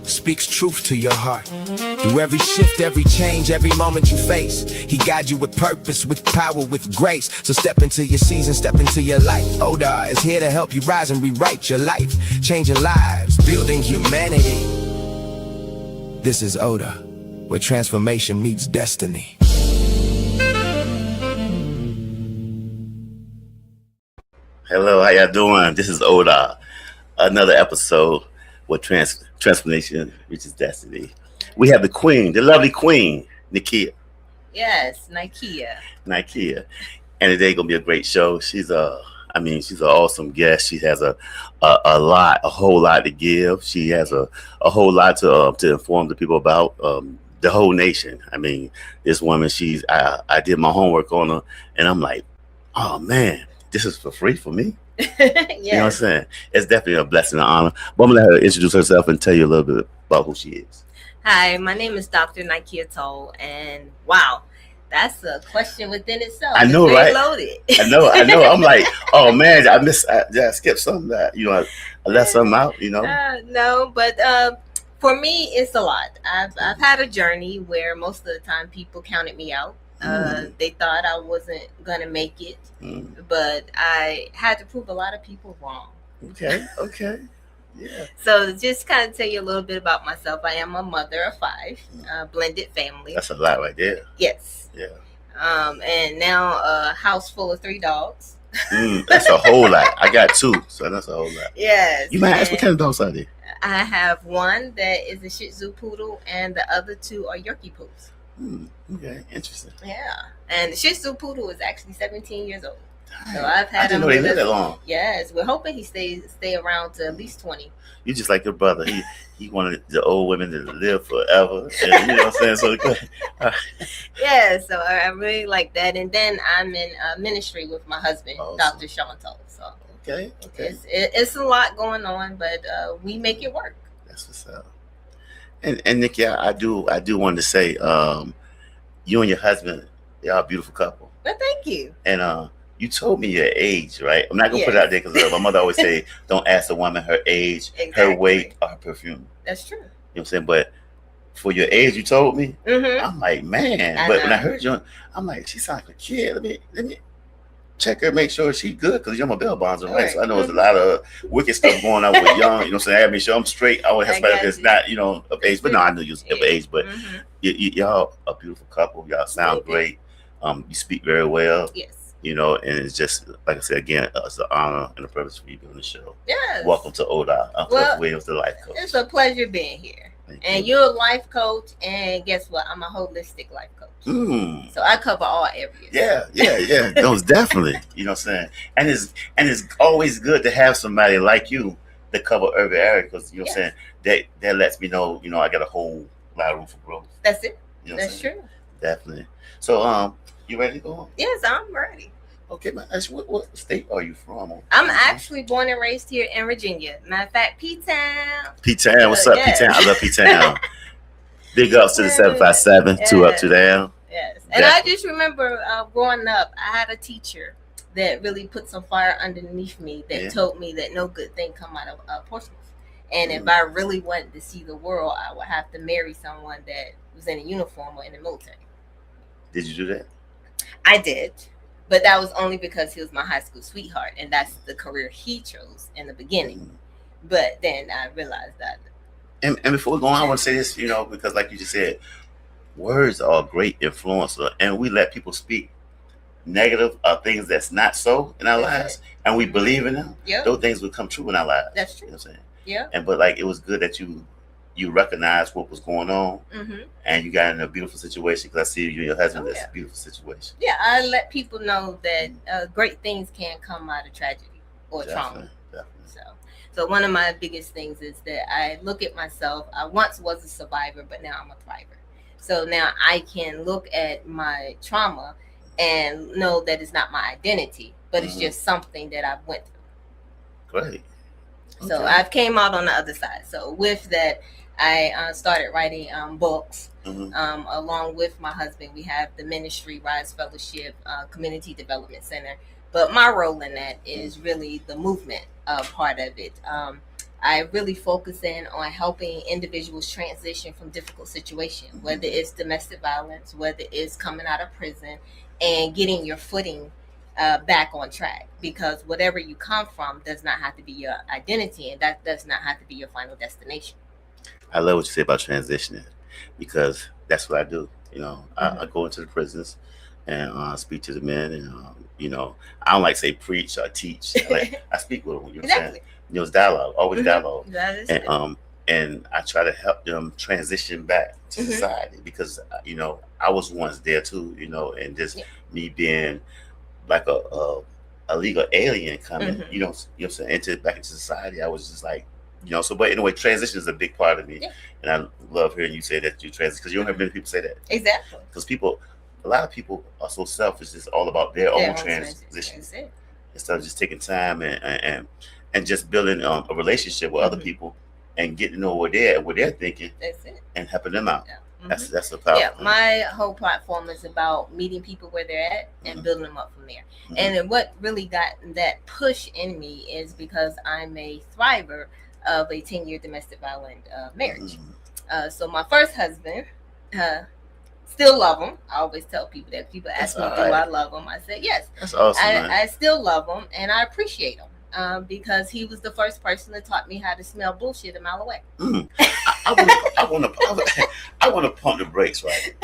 speaks truth to your heart. Through every shift, every change, every moment you face, he guides you with purpose, with power, with grace. So step into your season, step into your life. O.D.A.R is here to help you rise and rewrite your life, changing lives, building humanity. This is O.D.A.R, where transformation meets destiny. Hello, how y'all doing? This is O.D.A.R. Another episode where transformation reaches destiny. We have the queen, the lovely queen, Nikia. Yes, Nikia. And today gonna be a great show. She's an awesome guest. She has a whole lot to give. She has a whole lot to inform the people about the whole nation. I mean, this woman, I did my homework on her, and I'm like, oh man, this is for free for me. Yes. You know what I'm saying? It's definitely a blessing and honor. But I'm gonna let her introduce herself and tell you a little bit about who she is. Hi, my name is Dr. Nikia, and wow, that's a question within itself. I know, right? Loaded. I know. I'm like, oh man, I skipped something that I left something out. No, but for me, it's a lot. I've had a journey where most of the time people counted me out. They thought I wasn't gonna make it, but I had to prove a lot of people wrong. Okay, yeah. So just kind of tell you a little bit about myself. I am a mother of 5, blended family. That's a lot right there. Yes. Yeah. And now a house full of 3 dogs. That's a whole lot. I got 2, so that's a whole lot. Yes. You might ask what kind of dogs are they? I have one that is a Shih Tzu poodle, and the other 2 are Yorkie poos. Okay, interesting. Yeah, and the Shih Tzu poodle is actually 17 years old. So I've had him. I didn't know they lived that long. Yes, we're hoping he stay around to at least 20. You just like your brother. He wanted the old women to live forever. And, you know what I'm saying? So yeah, so I really like that. And then I'm in ministry with my husband, awesome. Dr. Chantal. So okay. It's a lot going on, but we make it work. That's what's up. And Nikki, I do want to say, you and your husband, y'all a beautiful couple. Well, thank you. And you told me your age, right? I'm not gonna put it out there because my mother always say, don't ask a woman her age, her weight, or her perfume. That's true. You know what I'm saying? But for your age, you told me. I'm like, man. But when I heard you, I'm like, she sounds like a kid. Let me check her, make sure she's good, because you're my bell bonds, right? So I know there's a lot of wicked stuff going on with young. You know what I'm saying? I gotta make sure I'm straight. I always have somebody that's not, of age. But no, I knew you was of age. But y'all a beautiful couple. Y'all sound great. You speak very well. Yes. And it's just like I said again, it's an honor and a privilege for you being on the show. Yes. Welcome to O.D.A.R. Uncle Williams, the life coach. It's a pleasure being here. You're a life coach, and guess what? I'm a holistic life coach. So I cover all areas. Yeah. Those definitely. You know what I'm saying? And it's always good to have somebody like you that cover every area, because you know what I'm saying, that lets me know, I got a whole lot of room for growth. That's it. You know That's true. Definitely. So you ready to go on? Yes, I'm ready. Okay, man. What state are you from? I'm actually born and raised here in Virginia. Matter of fact, P-Town. P-Town, what's up, P-Town? I love P-Town. Big ups to the 757, 2 up, 2 down. Yes. And I just remember growing up, I had a teacher that really put some fire underneath me that told me that no good thing come out of Portsmouth. And if I really wanted to see the world, I would have to marry someone that was in a uniform or in the military. Did you do that? I did. But that was only because he was my high school sweetheart, and that's the career he chose in the beginning. But then I realized that. And before we go on, I want to say this, because like you just said, words are a great influencer, and we let people speak negative things that's not so in our lives, and we believe in them. Those things will come true in our lives. That's true. You know what I'm saying? Yeah. But it was good that you recognized what was going on, and you got in a beautiful situation, because I see you and your husband. That's a beautiful situation. Yeah, I let people know that great things can come out of tragedy or trauma. Definitely. So one of my biggest things is that I look at myself. I once was a survivor, but now I'm a thriver. So now I can look at my trauma and know that it's not my identity, but it's just something that I've went through. Great. Okay. So I've came out on the other side. So with that, I started writing books along with my husband. We have the Ministry Rise Fellowship Community Development Center. But my role in that is really the movement part of it. I really focus in on helping individuals transition from difficult situations, whether it's domestic violence, whether it's coming out of prison, and getting your footing back on track. Because whatever you come from does not have to be your identity, and that does not have to be your final destination. I love what you say about transitioning, because that's what I do. I go into the prisons and speak to the men, and I don't like to say preach or teach. I speak with them. Exactly. It's dialogue, always dialogue. That is and I try to help them transition back to society, because I was once there too. And just me being like a legal alien coming, entered back into society. I was just like, so, but anyway, transition is a big part of me. Yeah. And I love hearing you say that you transition, because you don't have many people say that. Exactly. Because a lot of people are so selfish. It's all about their own transition, instead of just taking time and just building a relationship with other people and getting to know what they're thinking. That's it. And helping them out. Yeah. That's a powerful. Yeah, my whole platform is about meeting people where they're at and building them up from there. And then what really got that push in me is because I'm a thriver of a 10-year domestic violent marriage. So my first husband, still love him. I always tell people that. People ask me, do I love him? I said, yes. That's awesome, I still love him, and I appreciate him because he was the first person that taught me how to smell bullshit a mile away. I want to pump the brakes, right?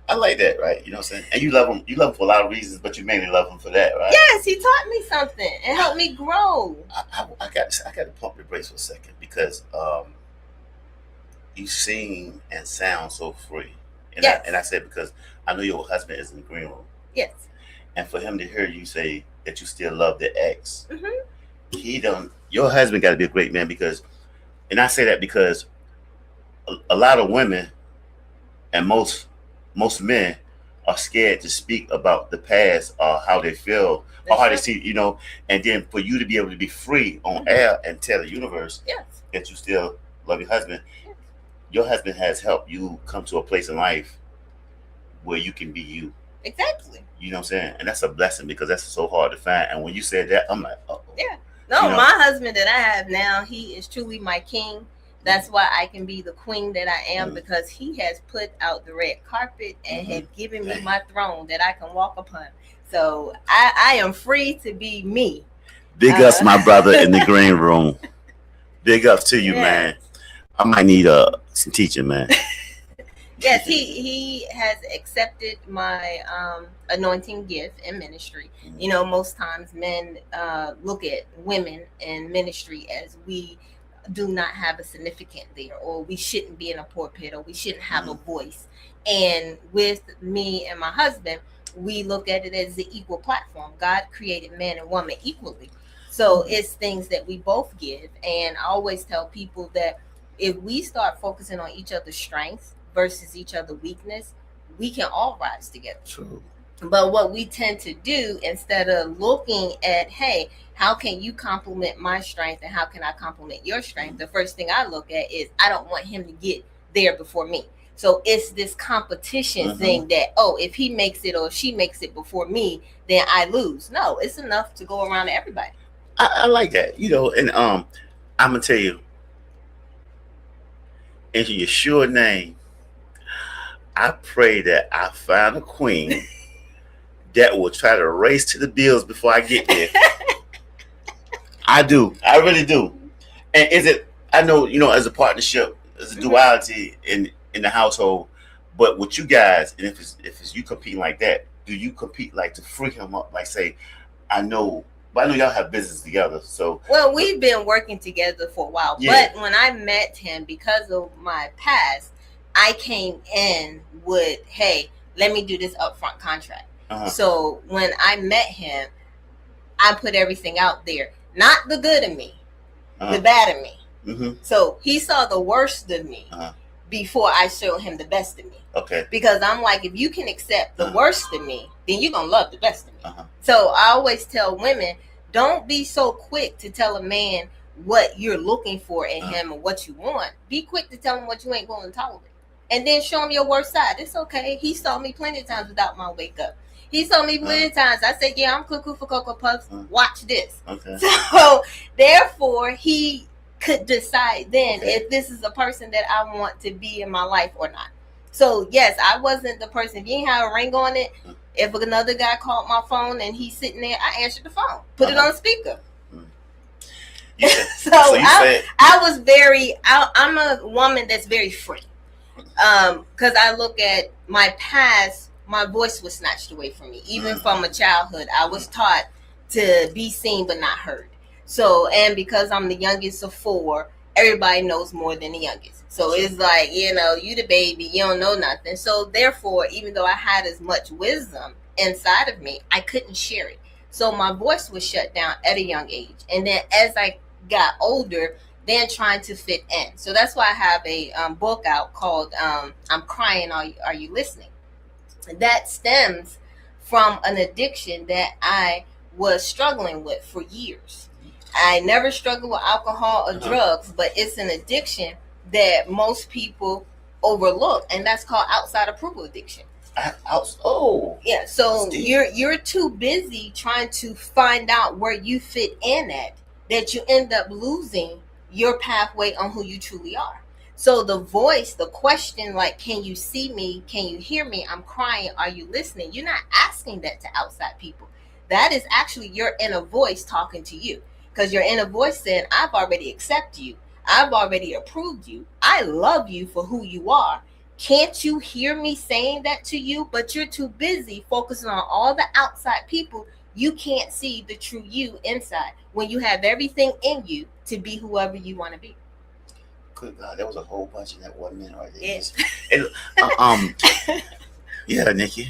I like that, right? You know what I'm saying? And you love him for a lot of reasons, but you mainly love him for that, right? Yes, he taught me something and helped me grow. I got to pump the brakes for a second, because you sing and sound so free. And yes. I said, because I know your husband is in the green room. Yes. And for him to hear you say that you still love the ex, your husband got to be a great man, and I say that because a lot of women and most men are scared to speak about the past or how they feel or how they see, and then for you to be able to be free on air and tell the universe that you still love your husband. Your husband has helped you come to a place in life where you can be you. Exactly. You know what I'm saying? And that's a blessing, because that's so hard to find. And when you said that, I'm like, oh. Yeah. No, my husband that I have now, he is truly my king. That's why I can be the queen that I am, because he has put out the red carpet and has given me my throne that I can walk upon. So I am free to be me. Big ups, my brother in the green room. Big ups to you, man. I might need some teaching, man. Yes, he has accepted my anointing gift in ministry. Most times men look at women in ministry as we do not have a significant there, or we shouldn't be in a pulpit, or we shouldn't have a voice. And with me and my husband, we look at it as the equal platform. God created man and woman equally. So it's things that we both give. And I always tell people that if we start focusing on each other's strengths versus each other's weakness, we can all rise together. True. But what we tend to do, instead of looking at, hey, how can you complement my strength and how can I complement your strength? The first thing I look at is I don't want him to get there before me. So it's this competition thing that, if he makes it or she makes it before me, then I lose. No, it's enough to go around to everybody. I like that, and I'm going to tell you, in Yeshua's name, I pray that I find a queen that will try to race to the bills before I get there. I do. I really do. And I know, as a partnership, as a duality in the household, but with you guys, and if it's you competing like that, do you compete like to free him up? Like say, I know y'all have business together. So well, we've been working together for a while. Yeah. But when I met him, because of my past, I came in with, hey, let me do this upfront contract. So when I met him, I put everything out there. Not the good of me, the bad of me. So he saw the worst of me before I showed him the best of me. Okay. Because I'm like, if you can accept the worst of me, then you're going to love the best of me. So I always tell women, don't be so quick to tell a man what you're looking for in him and what you want. Be quick to tell him what you ain't going to tolerate. And then show him your worst side. It's okay. He saw me plenty of times without my wake up. He saw me plenty of times. I said, yeah, I'm cuckoo for Cocoa Puffs. Watch this. Okay. So, therefore, he could decide then if this is a person that I want to be in my life or not. So yes, I wasn't the person. If you ain't have a ring on it, if another guy called my phone and he's sitting there, I answered the phone, put it on speaker. I was very. I'm a woman that's very free. Because I look at my past, my voice was snatched away from me. Even from a childhood, I was taught to be seen but not heard. So, and because I'm the youngest of 4, everybody knows more than the youngest. So it's like, you the baby, you don't know nothing. So therefore, even though I had as much wisdom inside of me, I couldn't share it. So my voice was shut down at a young age. And then as I got older, then trying to fit in. So that's why I have a book out called I'm Crying, Are You Listening? That stems from an addiction that I was struggling with for years. I never struggled with alcohol or drugs, but it's an addiction that most people overlook, and that's called outside approval addiction. Yeah, so you're too busy trying to find out where you fit in at that you end up losing your pathway on who you truly are. So the voice, the question, like, can you see me? Can you hear me? I'm crying. Are you listening? You're not asking that to outside people. That is actually your inner voice talking to you, because your inner voice said, I've already accepted you. I've already approved you. I love you for who you are. Can't you hear me saying that to you? But you're too busy focusing on all the outside people. You can't see the true you inside when you have everything in you to be whoever you want to be. Good God, there was a whole bunch in that 1 minute right there. Yeah. Nikki.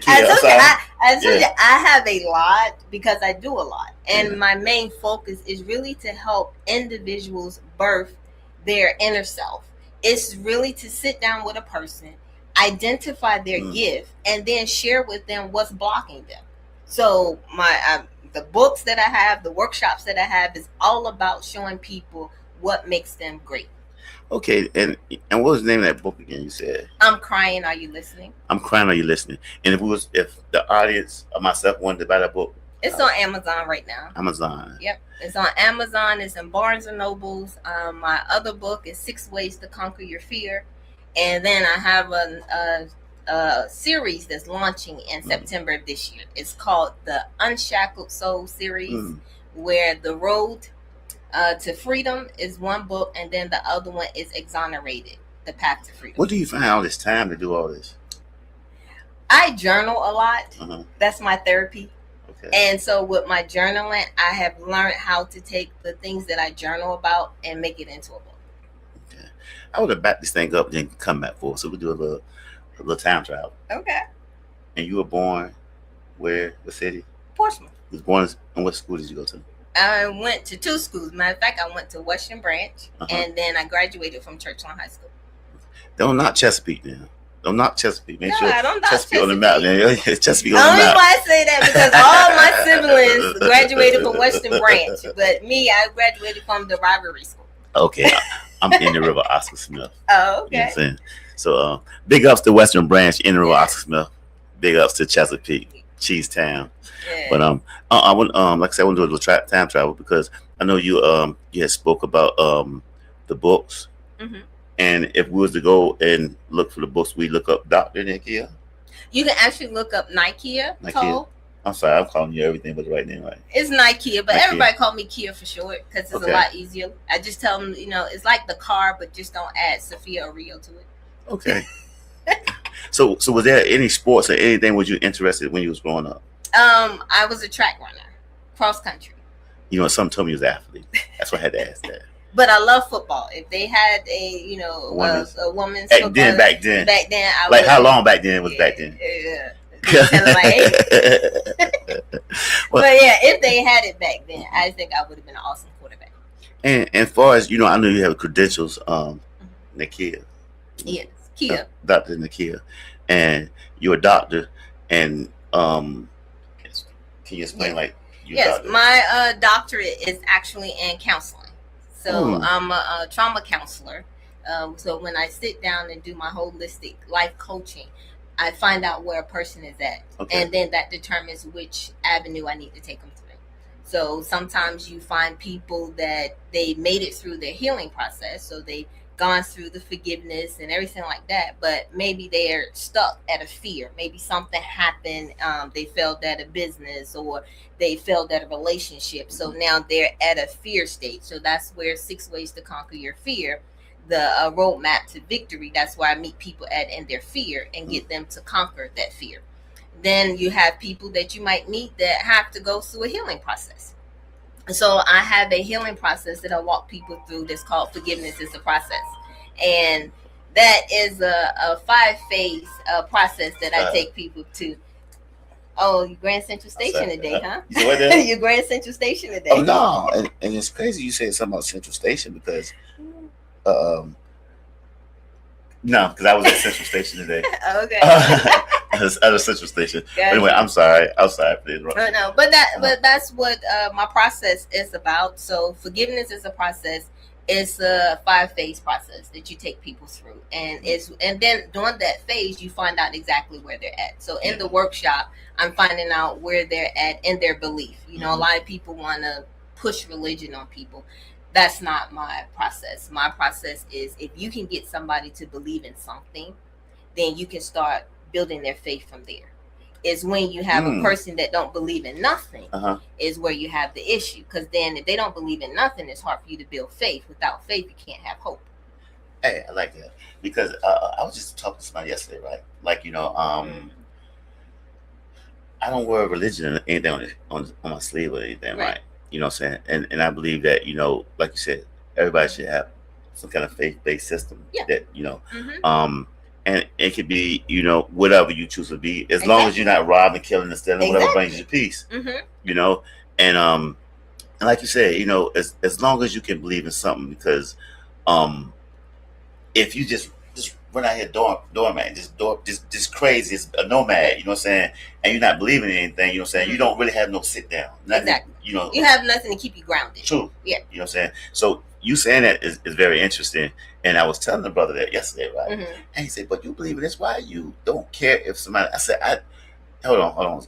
I told you, I have a lot because I do a lot. And my main focus is really to help individuals birth their inner self. It's really to sit down with a person, identify their gift, and then share with them what's blocking them. So the books that I have, the workshops that I have is all about showing people what makes them great. Okay, and what was the name of that book again? You said I'm Crying, Are You Listening? I'm Crying, Are You Listening? And if the audience or myself wanted to buy that book, it's on Amazon right now. Amazon. Yep, it's on Amazon. It's in Barnes and Nobles. My other book is 6 Ways to Conquer Your Fear, and then I have a series that's launching in September of this year. It's called the Unshackled Soul series, where the road to freedom is one book, and then the other one is Exonerated, the Path to Freedom. What do you find all this time to do all this? I journal a lot. That's my therapy. Okay. And so with my journaling, I have learned how to take the things that I journal about and make it into a book. Okay. I would have backed this thing up and then come back for it. So we'll do a little time travel. Okay. And you were born where? What city? Portsmouth. You was born in what school did you go to? I went to 2 schools. Matter of fact, I went to Western Branch, and then I graduated from Churchland High School. Don't knock Chesapeake now. Don't knock Chesapeake. Make sure I don't knock Chesapeake on the map. Chesapeake on the only map. why I say that because all my siblings graduated from Western Branch, but me, I graduated from the rivalry school. Okay, I'm in the River Oscar Smith. Oh, okay. You know what I'm saying? So big ups to Western Branch, in the River Oscar Smith. Big ups to Chesapeake, Cheese Town. Yeah. But I want like I said, I want to do a little time travel because I know you had spoke about the books, and if we was to go and look for the books, we look up Dr. Nikia. You can actually look up Nikia. I'm sorry, I'm calling you everything but the right name, right? It's Nikia, but everybody call me Kia for short because it's a lot easier. I just tell them, it's like the car, but just don't add Sophia or Rio to it. Okay. So was there any sports or anything was you interested when you was growing up? I was a track runner, cross country. Some told me you was an athlete. That's why I had to ask that. But I love football. If they had a women's back football, then, I like how long back then was back then? Yeah. But yeah, if they had it back then, I think I would have been an awesome quarterback. And as far as I know you have credentials, Nikia. Yes, Kia. Dr. Nikia, and you're a doctor, and can you explain Yes, my doctorate is actually in counseling. So I'm a trauma counselor. So when I sit down and do my holistic life coaching, I find out where a person is at, and then that determines which avenue I need to take them through. So sometimes you find people that they made it through their healing process, so they gone through the forgiveness and everything like that, but maybe they're stuck at a fear. Maybe something happened, they failed at a business, or they failed at a relationship, so now they're at a fear state. So that's where 6 Ways to Conquer Your Fear, the roadmap to victory, that's where I meet people at in their fear and get them to conquer that fear. Then you have people that you might meet that have to go through a healing process. So I have a healing process that I walk people through that's called Forgiveness is a Process. And that is a 5-phase process that I take people to. Oh, you Grand Central Station today, huh? You Grand Central Station today. Oh, no. And it's crazy you said something about Central Station because, no, because I was at Central Station today. Okay. At a Central Station. Gotcha. Anyway, I'm sorry for the interruption. No, but that's what my process is about. So forgiveness is a process. It's a 5-phase process that you take people through, and then during that phase you find out exactly where they're at. So in the workshop, I'm finding out where they're at in their belief. You know, a lot of people want to push religion on people. That's not my process. My process is if you can get somebody to believe in something, then you can start building their faith from there. Is when you have a person that don't believe in nothing is where you have the issue. Because then if they don't believe in nothing, it's hard for you to build faith. Without faith, you can't have hope. Hey, I like that. Because I was just talking to somebody yesterday, right? Like, you know, I don't wear religion or anything on my sleeve or anything, right? You know what I'm saying? And I believe that, you know, like you said, everybody should have some kind of faith-based system that, you know, and it could be, you know, whatever you choose to be, as long as you're not robbing, killing, and stealing, whatever brings you peace, you know. And like you said, you know, as long as you can believe in something, because if you just run out here doorman, just crazy, it's a nomad, you know what I'm saying, and you're not believing in anything, you know what I'm saying, you don't really have no sit down, nothing, you know, you have nothing to keep you grounded. True. Yeah. You know what I'm saying? So you saying that is very interesting. And I was telling the brother that yesterday, right? And he said, but you believe in this? Why you don't care if somebody... I said, hold on.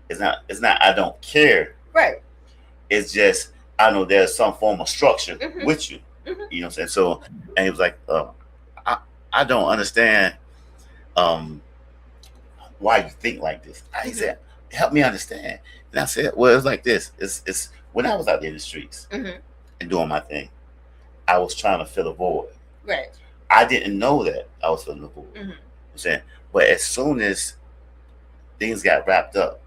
It's not I don't care. Right. It's just, I know there's some form of structure with you. You know what I'm saying? So, and he was like, I don't understand why you think like this. He said, help me understand. And I said, well, it's like this. It's when I was out there in the streets and doing my thing, I was trying to fill a void. Right. I didn't know that I was filling a void. You know what I'm saying? But as soon as things got wrapped up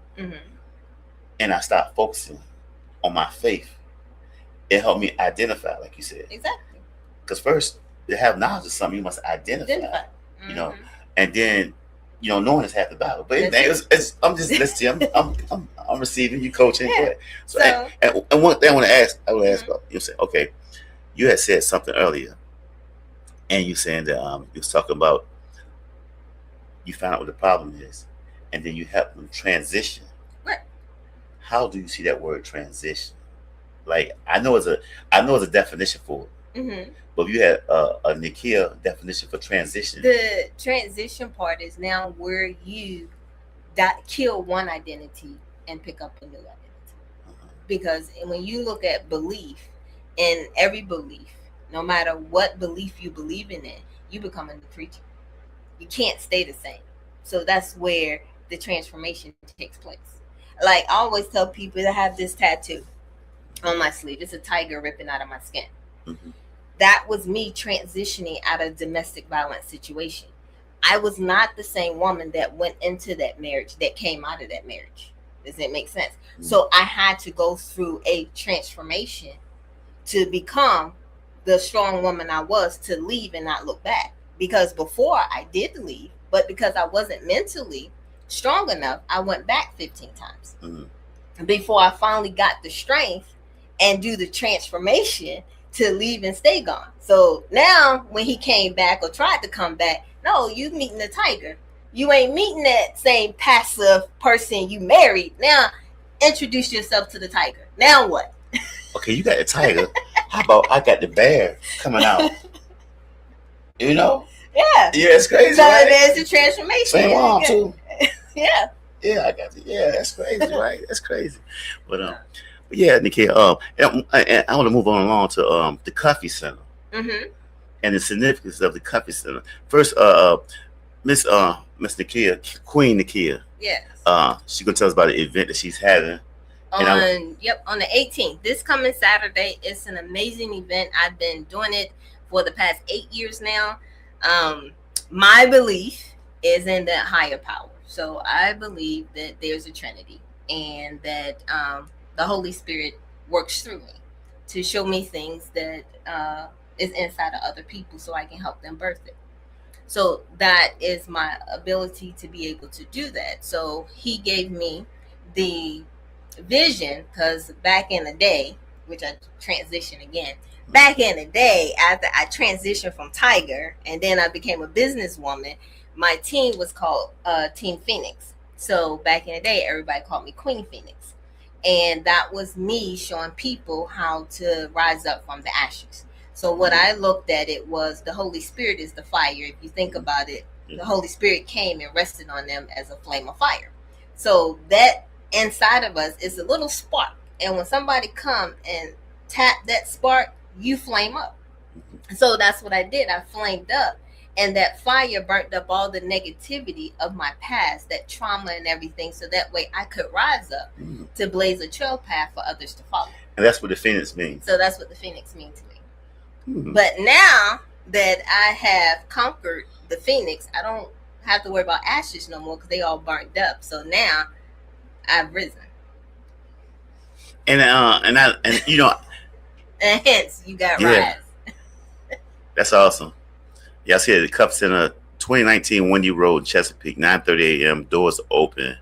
and I stopped focusing on my faith, it helped me identify, like you said. Exactly. Because first, to have knowledge of something, you must identify. You know, and then, you know, knowing is half the battle. But I'm just listening. I'm receiving you, coaching. Yeah. So and one thing I want to ask about, you say, okay, you had said something earlier, and you saying that you was talking about you found out what the problem is, and then you help them transition. Right. How do you see that word transition? Like I know it's a definition for it. But if you had a Nikia definition for transition. The transition part is now where you kill one identity and pick up a new identity. Because when you look at belief, in every belief, no matter what belief you believe in it, you become a new creature. You can't stay the same. So that's where the transformation takes place. Like I always tell people that I have this tattoo on my sleeve. It's a tiger ripping out of my skin. That was me transitioning out of domestic violence situation. I was not the same woman that went into that marriage that came out of that marriage. Does it make sense? So I had to go through a transformation to become the strong woman I was, to leave and not look back. Because before I did leave, but because I wasn't mentally strong enough, I went back 15 times before I finally got the strength and do the transformation to leave and stay gone. So now when he came back or tried to come back, no, you meeting the tiger. You ain't meeting that same passive person you married. Now introduce yourself to the tiger. Now what? Okay, you got the tiger. How about I got the bear coming out? You know? Yeah. Yeah, it's crazy. So right? there's the transformation. Same mom too. Yeah. Yeah, I got you. Yeah, that's crazy, right? That's crazy. But yeah, Nikia, and I want to move on along to the Coffee Center and the significance of the Coffee Center. First, Miss Nikia, Queen Nikia. Yes. She's gonna tell us about the event that she's having. On the 18th, this coming Saturday. It's an amazing event. I've been doing it for the past 8 years now. My belief is in that higher power. So I believe that there's a Trinity, and that the Holy Spirit works through me to show me things that is inside of other people, so I can help them birth it. So that is my ability to be able to do that. So he gave me the vision, because back in the day, which I transitioned again, back in the day, after I transitioned from Tiger and then I became a businesswoman, my team was called Team Phoenix. So back in the day, everybody called me Queen Phoenix. And that was me showing people how to rise up from the ashes. So what I looked at it was the Holy Spirit is the fire. If you think about it, the Holy Spirit came and rested on them as a flame of fire. So that inside of us is a little spark. And when somebody come and tap that spark, you flame up. So that's what I did. I flamed up. And that fire burnt up all the negativity of my past, that trauma and everything. So that way I could rise up to blaze a trail path for others to follow. And that's what the Phoenix means. So that's what the Phoenix means to me. But now that I have conquered the Phoenix, I don't have to worry about ashes no more, because they all burnt up. So now I've risen. And you know, and hence you got rise. That's awesome. Yeah, I see it at the Cup Center, 2019 Wendy Road, Chesapeake, 9:30 a.m. Doors open.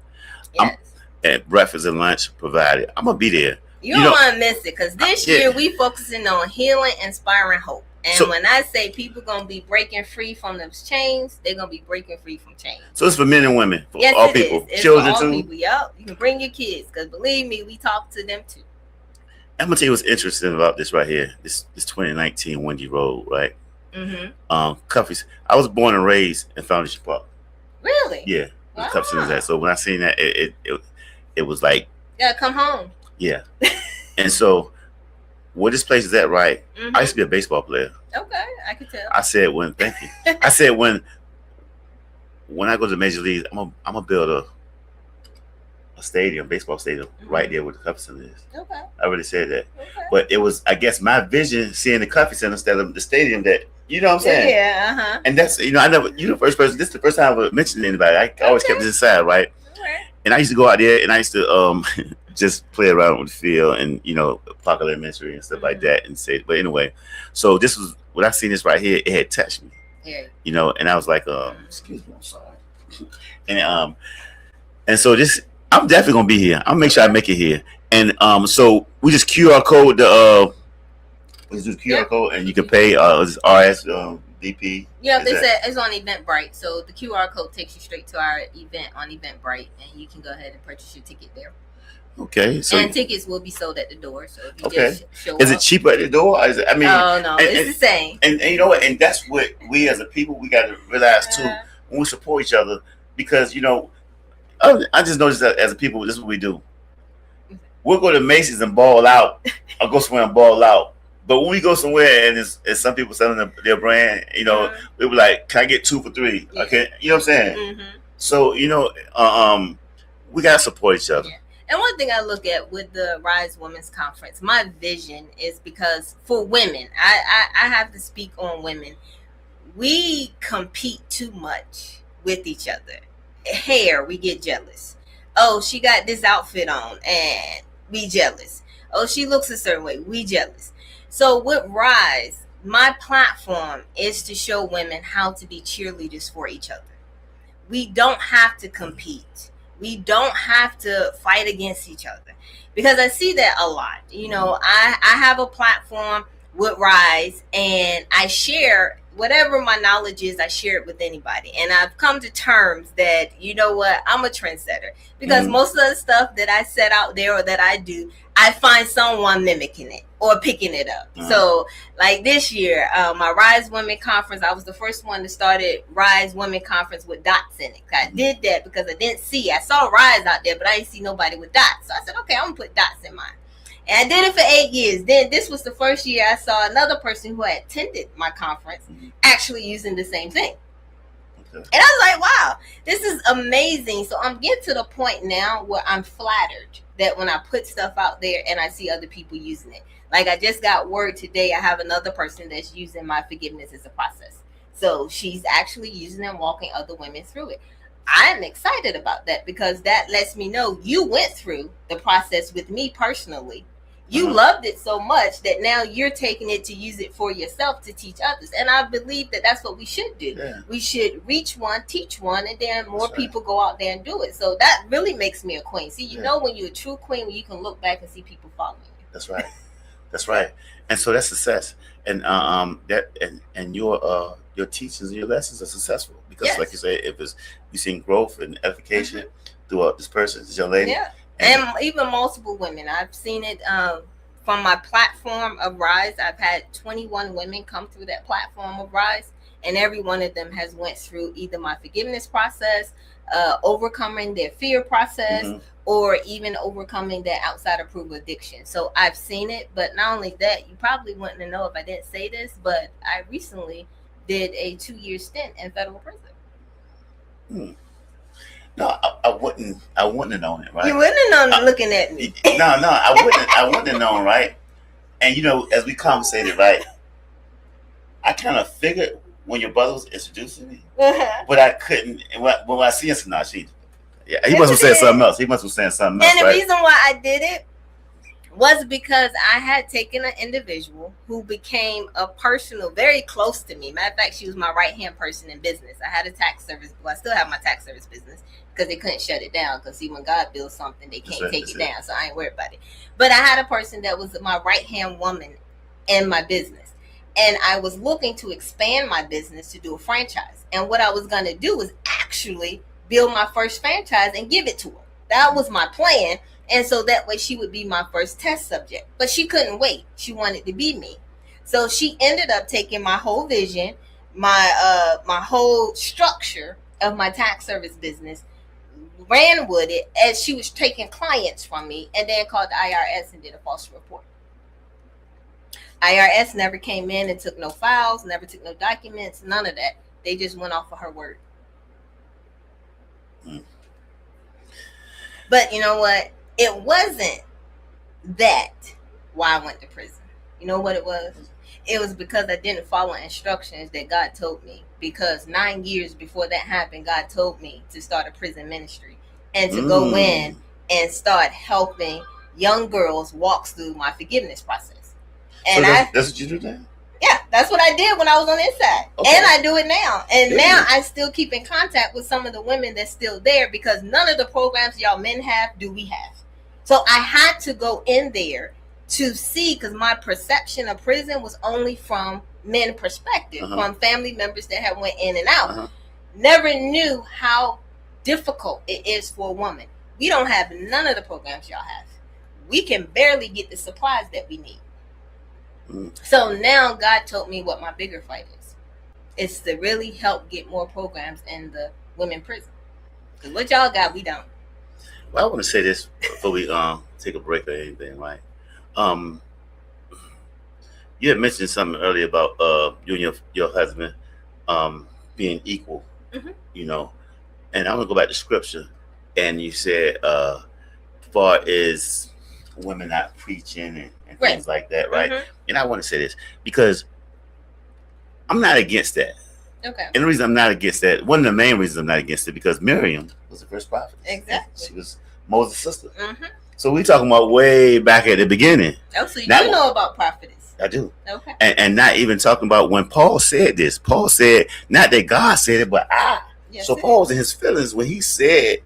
Yes. And breakfast and lunch provided. I'm gonna be there. You don't want to miss it, because this year we focusing on healing, inspiring hope. And when I say people gonna be breaking free from those chains, they're gonna be breaking free from chains. So it's for men and women, for yes, all people, it's children for all too. People. Yep, you can bring your kids, because believe me, we talk to them too. I'm gonna tell you what's interesting about this right here. This 2019 Wendy Road, right? Coffees. I was born and raised in Foundation Park. Really? Yeah. Wow. Cup Center is that. So when I seen that, it was like, you gotta come home. Yeah. And so where this place is at, right? I used to be a baseball player. Okay, I can tell. I said thank you. I said when I go to the major leagues, I'm gonna build a stadium, baseball stadium, right there where the Coffee Center is. Okay. I really said that. Okay. But it was, I guess, my vision seeing the Coffee Center instead of the stadium, that, you know what I'm saying? Yeah, And that's, I never, the first person, this is the first time I ever mentioned anybody. I always kept this inside, right? And I used to go out there and I used to just play around with the field and, Park Elementary and stuff like that and say, but anyway, so this was, when I seen this right here, it had touched me. Yeah. And I was like, excuse me, I'm sorry. And so this, I'm definitely gonna be here. I'll make sure I make it here. And so we just QR code we just do the QR code and you can pay RSVP. Yeah, they said it's on Eventbrite, so the QR code takes you straight to our event on Eventbrite, and you can go ahead and purchase your ticket there. Okay, so and tickets will be sold at the door. So if you just show is up. it cheaper at the door? Or is it, I mean, oh no, it's the same. And you know what? And that's what we as a people we got to realize too when we support each other, because I just noticed that as a people, this is what we do. We'll go to Macy's and ball out, or go somewhere and ball out. But when we go somewhere and it's some people selling their brand, we were like, "Can I get 2 for $3?" Yeah. Okay, you know what I'm saying? So we gotta support each other. Yeah. And one thing I look at with the Rise Women's Conference, my vision is, because for women, I have to speak on women. We compete too much with each other. Hair, we get jealous. Oh, she got this outfit on, and we jealous. Oh, she looks a certain way, we jealous. So with Rise, my platform is to show women how to be cheerleaders for each other. We don't have to compete. We don't have to fight against each other, because I see that a lot. I have a platform with Rise, and I share whatever my knowledge is. I share it with anybody, and I've come to terms that, I'm a trendsetter, because most of the stuff that I set out there or that I do, I find someone mimicking it or picking it up. So like this year, my Rise Women Conference, I was the first one to start it Rise Women Conference with dots in it. I did that because I saw Rise out there, but I didn't see nobody with dots. So I said, okay, I'm gonna put dots in mine. And I did it for 8 years. Then this was the first year I saw another person who had attended my conference actually using the same thing. And I was like, wow, this is amazing. So I'm getting to the point now where I'm flattered that when I put stuff out there and I see other people using it. Like I just got word today, I have another person that's using my forgiveness as a process. So she's actually using and walking other women through it. I'm excited about that because that lets me know you went through the process with me personally. You loved it so much that now you're taking it to use it for yourself to teach others. And I believe that that's what we should do. Yeah. We should reach one, teach one, and then more people go out there and do it. So that really makes me a queen. See, you know when you're a true queen, when you can look back and see people following you. That's right. That's right. And so that's success. And your teachings and your lessons are successful because like you say, if it's you seen growth and edification throughout this person, this young lady. Yeah. And even multiple women. I've seen it from my platform of Rise. I've had 21 women come through that platform of Rise, and every one of them has went through either my forgiveness process, overcoming their fear process, or even overcoming their outside approval addiction. So I've seen it, but not only that, you probably wouldn't know if I didn't say this, but I recently did a 2-year stint in federal prison. No, I wouldn't have known it, right? You wouldn't have known looking at me. No, I wouldn't have known, right? And as we conversated, right, I kind of figured when your brother was introducing me, but I couldn't. When I see him, he must have said something else. He must have said something else. And the reason why I did it was because I had taken an individual who became a personal, very close to me. Matter of fact, she was my right-hand person in business. I had a tax service. Well, I still have my tax service business because they couldn't shut it down. Because see, when God builds something, they can't take it down. So I ain't worried about it. But I had a person that was my right-hand woman in my business. And I was looking to expand my business to do a franchise. And what I was going to do was actually build my first franchise and give it to her. That was my plan. And so that way she would be my first test subject. But she couldn't wait. She wanted to be me. So she ended up taking my whole vision, my whole structure of my tax service business, ran with it as she was taking clients from me, and then called the IRS and did a false report. IRS never came in and took no files, never took no documents, none of that. They just went off of her word. But you know what? It wasn't that why I went to prison. You know what it was? It was because I didn't follow instructions that God told me. Because 9 years before that happened, God told me to start a prison ministry and to go in and start helping young girls walk through my forgiveness process. And so that's what you do now? Yeah, that's what I did when I was on the inside. Okay. And I do it now. And now I still keep in contact with some of the women that's still there because none of the programs y'all men have do we have. So I had to go in there to see, because my perception of prison was only from men perspective, from family members that had went in and out. Never knew how difficult it is for a woman. We don't have none of the programs y'all have. We can barely get the supplies that we need. So now God told me what my bigger fight is. It's to really help get more programs in the women prison. Because what y'all got, we don't. Well, I want to say this before we take a break or anything, right? You had mentioned something earlier about you and your husband being equal, and I'm going to go back to scripture. And you said, far as women not preaching and things like that, right? And I want to say this because I'm not against that. Okay. And the reason I'm not against that, one of the main reasons I'm not against it, because Miriam was the first prophet. Exactly. She was Moses' sister. So we talking about way back at the beginning. Oh, so you do know about prophetess. I do. Okay. And not even talking about when Paul said this. Paul said, not that God said it, but I. Yes, so Paul was in his feelings when he said,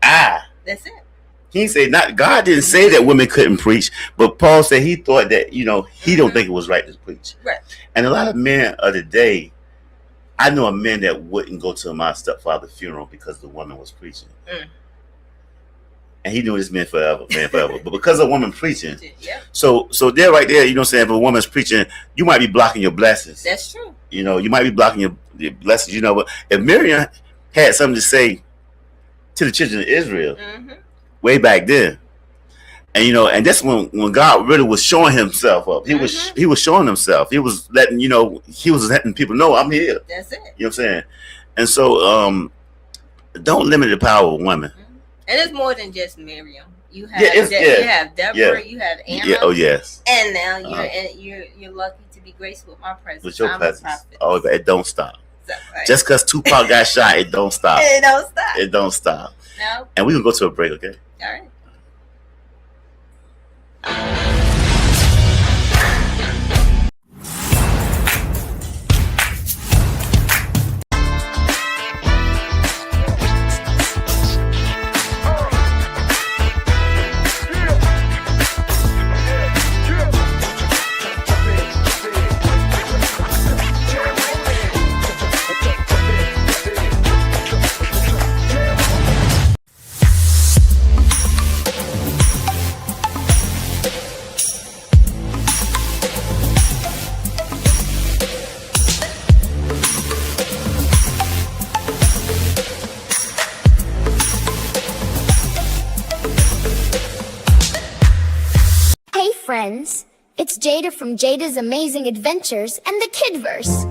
I. That's it. He said, not God didn't say that women couldn't preach, but Paul said he thought that, he don't think it was right to preach. Right. And a lot of men of the day, I know a man that wouldn't go to my stepfather's funeral because the woman was preaching. And he knew this man forever. But because of a woman preaching, yep. so there right there, you know what I'm saying? If a woman's preaching, you might be blocking your blessings. That's true. You know, you might be blocking your blessings. You know, but if Miriam had something to say to the children of Israel way back then, and you know, and that's when God really was showing himself up. He was showing himself. He was letting people know I'm here. That's it. You know what I'm saying? And so don't limit the power of women. And it's more than just Miriam. You have you have Deborah, you have Anna. Yeah, oh yes. And now you're lucky to be graced with my presence. With your presence. Oh, but it don't stop. Right. Just because Tupac got shot, it don't stop. It don't stop. It don't stop. No. And we're gonna go to a break, okay? All right. Friends, it's Jada from Jada's Amazing Adventures and the Kidverse.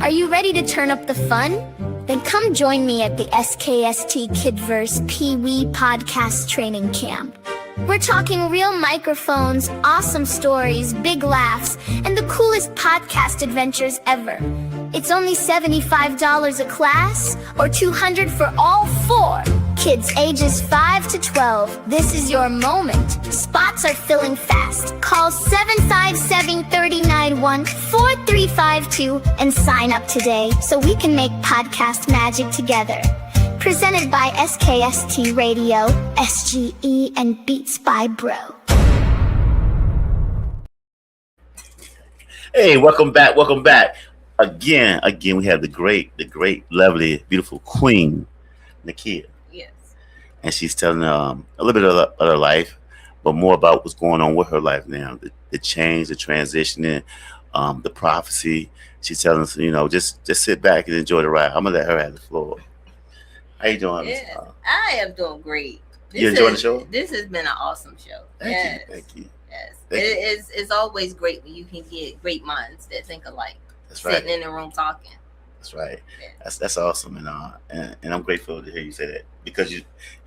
Are you ready to turn up the fun? Then come join me at the SKST Kidverse Pee-wee Podcast Training Camp. We're talking real microphones, awesome stories, big laughs, and the coolest podcast adventures ever. It's only $75 a class, or $200 for all 4. Kids ages 5 to 12, this is your moment. Spots are filling fast. Call 757-391-4352 and sign up today so we can make podcast magic together. Presented by SKST Radio, SGE, and Beats by Bro. Hey, welcome back. Again, we have the great, lovely, beautiful Queen, Nakia. Yes. And she's telling a little bit of her life, but more about what's going on with her life now. The change, the transitioning, the prophecy. She's telling us, just sit back and enjoy the ride. I'm going to let her have the floor. How you doing? Yes, I am doing great. You enjoying the show? This has been an awesome show. Thank you. Yes. Thank you. It's always great when you can get great minds that think alike. That's right. Sitting in the room talking. That's right. Yeah. That's awesome, and I'm grateful to hear you say that, because you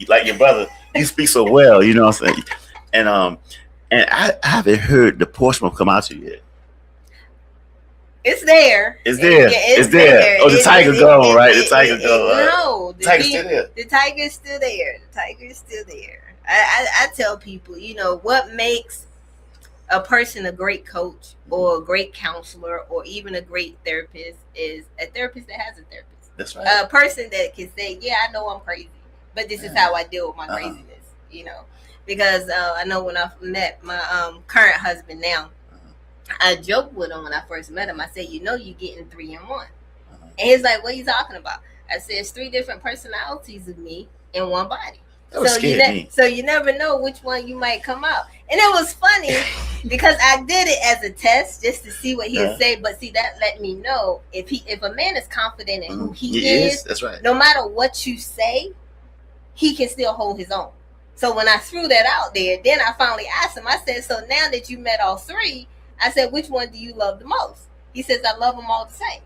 like your brother. You speak so well, you know what I'm saying. And I haven't heard the Portsmouth come out to you yet. It's there. It's there. Oh, the tiger gone, right? The tiger gone. No, the tiger's still there. The tiger's still there. I tell people, what makes a person a great coach or a great counselor or even a great therapist is a therapist that has a therapist. That's right. A person that can say, yeah, I know I'm crazy, but this is how I deal with my craziness, because I know when I met my current husband now, I joked with him when I first met him. I said, you're getting 3 in 1. And he's like, what are you talking about? I said, it's 3 different personalities of me in one body. So you never know which one you might come out. And it was funny because I did it as a test just to see what he would say. But see, that let me know if a man is confident in who he is, that's right. No matter what you say, he can still hold his own. So when I threw that out there, then I finally asked him, I said, so now that you met all 3, I said, which one do you love the most? He says, I love them all the same.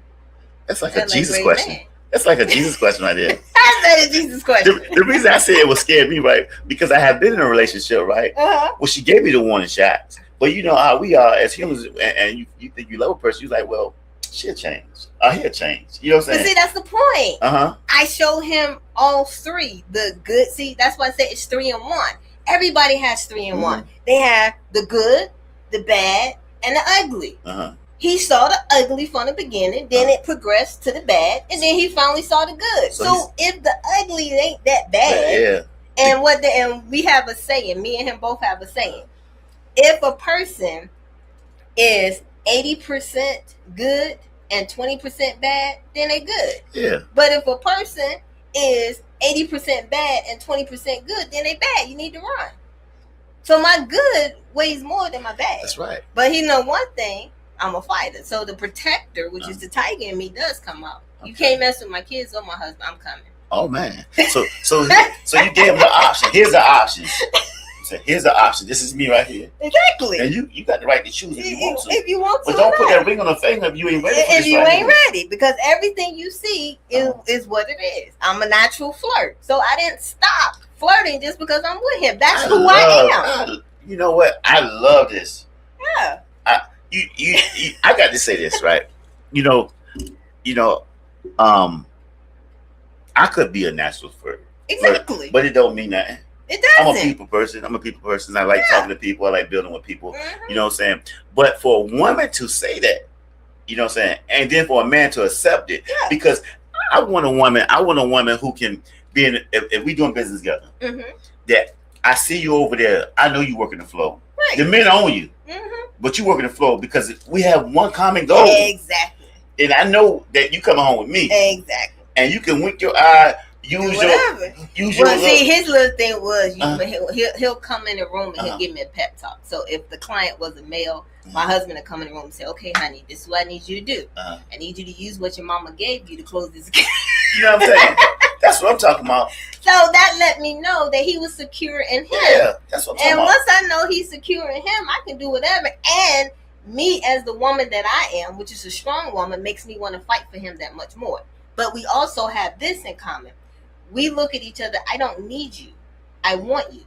That's like a Jesus question. Man. That's like a Jesus question right there. I said a Jesus question. The reason I said it was scared me, right? Because I have been in a relationship, right? Well, she gave me the warning shots. But you know how we are as humans, and you think you love a person, you're like, well, she'll change. He'll change. You know what I'm saying? But see, that's the point. I showed him all 3. The good. See, that's why I say it's 3 in 1. Everybody has 3 in 1. They have the good, the bad, and the ugly. He saw the ugly from the beginning, then it progressed to the bad, and then he finally saw the good. So if the ugly ain't that bad, and we have a saying, me and him both have a saying, if a person is 80% good and 20% bad, then they're good. Yeah. But if a person is 80% bad and 20% good, then they bad. You need to run. So my good weighs more than my bad. That's right. But he know one thing, I'm a fighter. So the protector, which is the tiger in me, does come out. Okay. You can't mess with my kids or my husband. I'm coming. Oh man. So you gave him the option. Here's the option. So here's the option. This is me right here. Exactly. And you got the right to choose if you want to. If you want to. But don't put that ring on the finger if you ain't ready. If you ain't ready, because everything you see is what it is. I'm a natural flirt, so I didn't stop flirting just because I'm with him. That's who I am. You know what? I love this. Yeah. I got to say this, right? I could be a natural flirt. Exactly. But it don't mean nothing. It doesn't. I'm a people person. I like talking to people. I like building with people. Mm-hmm. You know what I'm saying? But for a woman to say that, you know what I'm saying? And then for a man to accept it. Yeah. Because I want a woman who can be in, if we doing business together, that I see you over there. I know you working the flow. Right. The men own you. Mm-hmm. But you working the flow because we have one common goal. Exactly. And I know that you coming home with me. Exactly. And you can wink your eye. Use your his little thing was he'll come in the room and he'll give me a pep talk. So if the client was a male, my husband would come in the room and say, "Okay, honey, this is what I need you to do. I need you to use what your mama gave you to close this gap." You know what I'm saying? That's what I'm talking about. So that let me know that he was secure in him. Yeah, that's what I'm talking about. And once I know he's secure in him, I can do whatever. And me as the woman that I am, which is a strong woman, makes me want to fight for him that much more. But we also have this in common. We look at each other. I don't need you. I want you.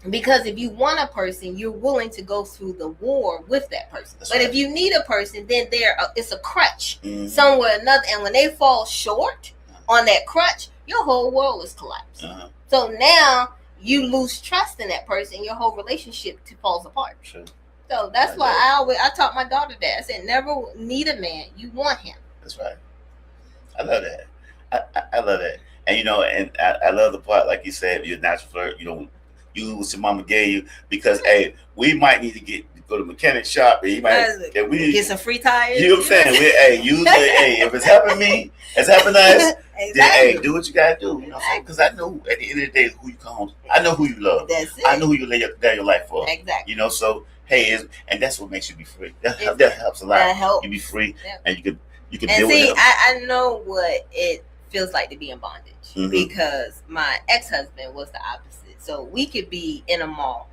Because if you want a person, you're willing to go through the war with that person. That's but right. If you need a person, then it's a crutch somewhere or another. And when they fall short on that crutch, your whole world is collapsed. So now you lose trust in that person. Your whole relationship falls apart. Sure. So that's why I taught my daughter that. I said, never need a man. You want him. That's right. I love that. I love that. And and I love the part, like you said, you're a natural flirt. You what your mama gave you, because hey, we might need to go to mechanic shop, and we need get some free tires. You know what I'm saying? Use it. Hey, if it's helping me, it's helping us. Exactly. Then hey, do what you gotta do. You know, because I know at the end of the day who you come home. I know who you love. That's it. I know who you lay down your life for. Exactly. So hey, and that's what makes you be free. That helps a lot. That helps. You be free, and you can and deal with it. I know what it feels like to be in bondage, because my ex-husband was the opposite. So we could be in a mall.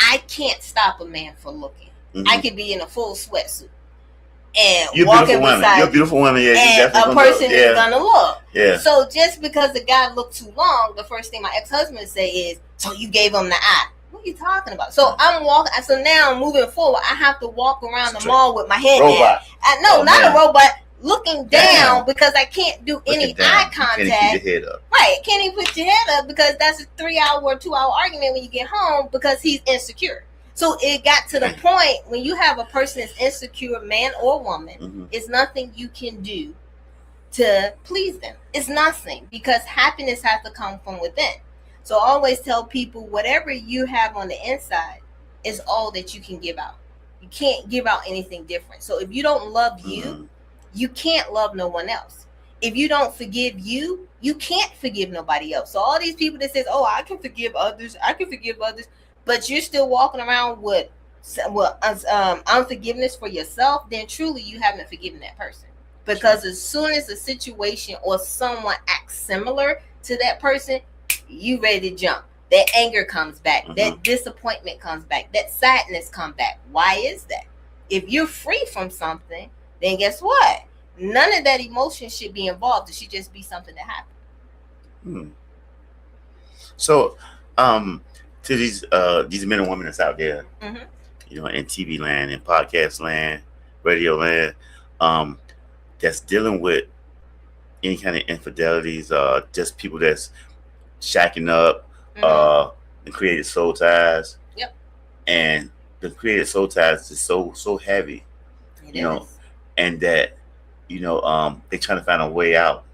I can't stop a man from looking. I could be in a full sweatsuit and walking beside. You're a beautiful woman. Yeah, and a person is gonna look. Yeah. So just because the guy looked too long, the first thing my ex-husband say is, "So you gave him the eye." What are you talking about? So I'm walking. So now moving forward, I have to walk around the mall with my head down. Not a robot. Looking down because I can't do any eye contact. You can't keep your head up. Right. Can't even put your head up because that's a 3-hour or 2-hour argument when you get home because he's insecure. So it got to the point when you have a person that's insecure, man or woman, it's nothing you can do to please them. It's nothing, because happiness has to come from within. So I always tell people, whatever you have on the inside is all that you can give out. You can't give out anything different. So if you don't love you, you can't love no one else. If you don't forgive you, you can't forgive nobody else. So all these people that says, "Oh, I can forgive others," but you're still walking around with unforgiveness for yourself, then truly you haven't forgiven that person. Because as soon as a situation or someone acts similar to that person, you ready to jump. That anger comes back. That disappointment comes back. That sadness comes back. Why is that? If you're free from something, then guess what? None of that emotion should be involved. It should just be something that happened. So, to these men and women that's out there, in TV land, in podcast land, radio land, that's dealing with any kind of infidelities, just people that's shacking up, and created soul ties. Yep. And the created soul ties is so heavy, it is. And that, they trying to find a way out.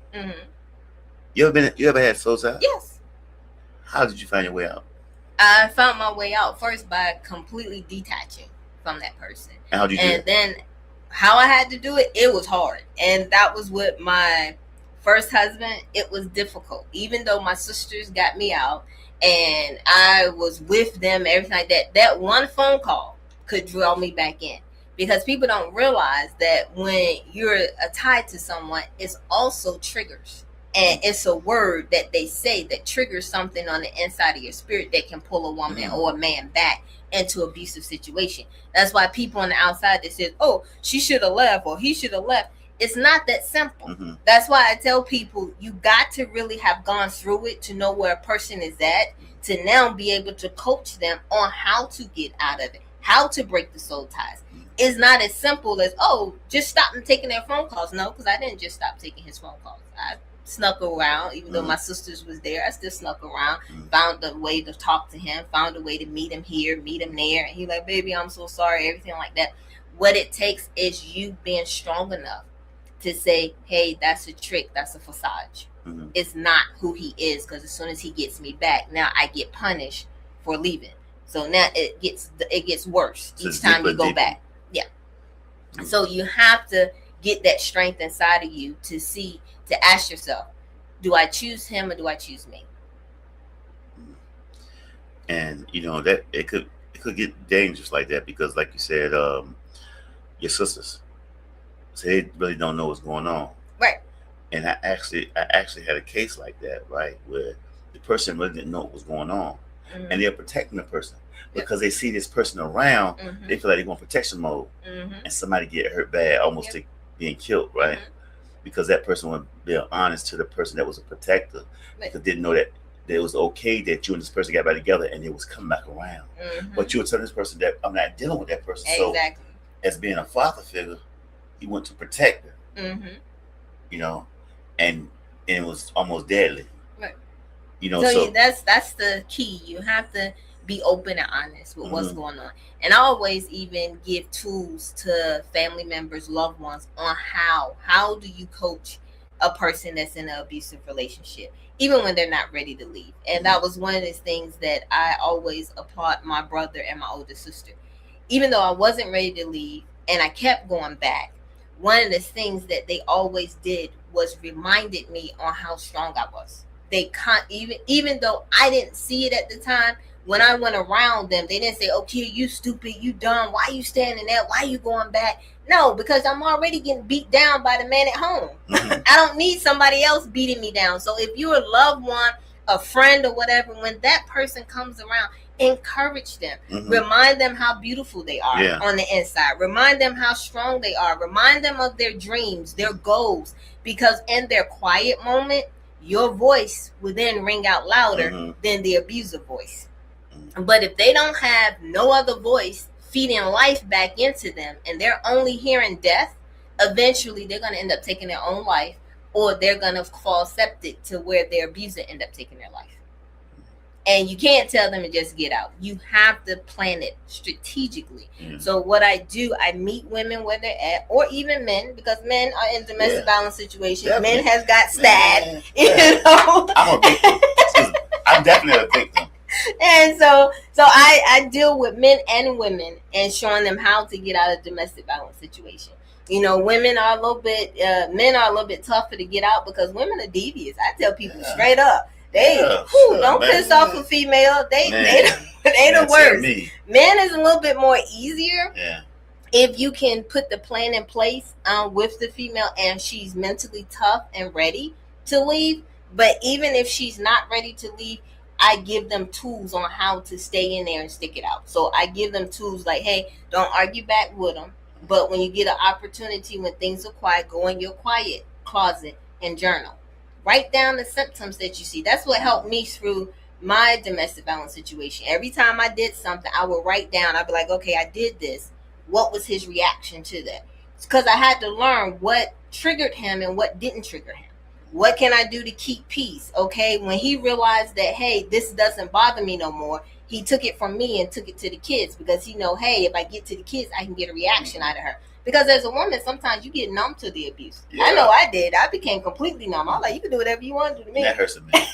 You ever had soul ties? Yes. How did you find your way out? I found my way out first by completely detaching from that person. And how did you do it? And then how I had to do it, it was hard. And that was with my first husband, it was difficult. Even though my sisters got me out and I was with them, everything like that, that one phone call could draw me back in. Because people don't realize that when you're tied to someone, it's also triggers. And it's a word that they say that triggers something on the inside of your spirit that can pull a woman or a man back into abusive situation. That's why people on the outside that says, oh, she should have left or he should have left. It's not that simple. That's why I tell people you got to really have gone through it to know where a person is at, to now be able to coach them on how to get out of it, how to break the soul ties. It's not as simple as, oh, just stop them taking their phone calls. No, because I didn't just stop taking his phone calls. I snuck around, even though my sisters was there. I still snuck around, found a way to talk to him, found a way to meet him here, meet him there. And he like, baby, I'm so sorry, everything like that. What it takes is you being strong enough to say, hey, that's a trick, that's a facade. It's not who he is, because as soon as he gets me back, now I get punished for leaving. So now it gets worse each time you go back. Yeah. So you have to get that strength inside of you to ask yourself, do I choose him or do I choose me? And that it could get dangerous like that, because like you said, your sisters, so they really don't know what's going on. Right. And I actually had a case like that, right, where the person really didn't know what was going on. And they're protecting the person because they see this person around. They feel like they're going protection mode, and somebody get hurt bad, almost to being killed, right? Because that person would be honest to the person that was a protector, because didn't know that it was okay that you and this person got back together and it was coming back around. But you would tell this person that I'm not dealing with that person. Exactly. So as being a father figure, he went to protect her, and it was almost deadly. Right. So that's the key. You have to be open and honest with what's going on. And I always even give tools to family members, loved ones, on how do you coach a person that's in an abusive relationship, even when they're not ready to leave. And that was one of the things that I always applaud my brother and my older sister. Even though I wasn't ready to leave and I kept going back, one of the things that they always did was reminded me on how strong I was. They can't, even though I didn't see it at the time, when I went around them, they didn't say, okay, you stupid, you dumb, why you standing there, why you going back? No, because I'm already getting beat down by the man at home. I don't need somebody else beating me down. So if you're a loved one, a friend or whatever, when that person comes around, encourage them. Remind them how beautiful they are on the inside. Remind them how strong they are. Remind them of their dreams, their goals, because in their quiet moment, your voice will then ring out louder than the abuser voice. But if they don't have no other voice feeding life back into them and they're only hearing death, eventually they're going to end up taking their own life, or they're going to fall septic to where their abuser end up taking their life. And you can't tell them to just get out. You have to plan it strategically. So what I do, I meet women where they're at, or even men, because men are in domestic violence situations. Definitely. Men has got stabbed, you know. I'm a victim. I'm definitely a victim. And so I deal with men and women and showing them how to get out of domestic violence situation. Women are a little bit, men are a little bit tougher to get out because women are devious. I tell people straight up, don't piss off a female. They the worst. Men is a little bit more easier. If you can put the plan in place with the female and she's mentally tough and ready to leave. But even if she's not ready to leave, I give them tools on how to stay in there and stick it out. So I give them tools like, hey, don't argue back with them. But when you get an opportunity, when things are quiet, go in your quiet closet and journal. Write down the symptoms that you see. That's what helped me through my domestic violence situation. Every time I did something, I would write down. I'd be like, okay, I did this. What was his reaction to that? It's because I had to learn what triggered him and what didn't trigger him. What can I do to keep peace? Okay, when he realized that, hey, this doesn't bother me no more, he took it from me and took it to the kids, because he know, hey, if I get to the kids, I can get a reaction out of her. Because as a woman, sometimes you get numb to the abuse. I know I did. I became completely numb. I'm like, you can do whatever you want to do to me. That hurts me.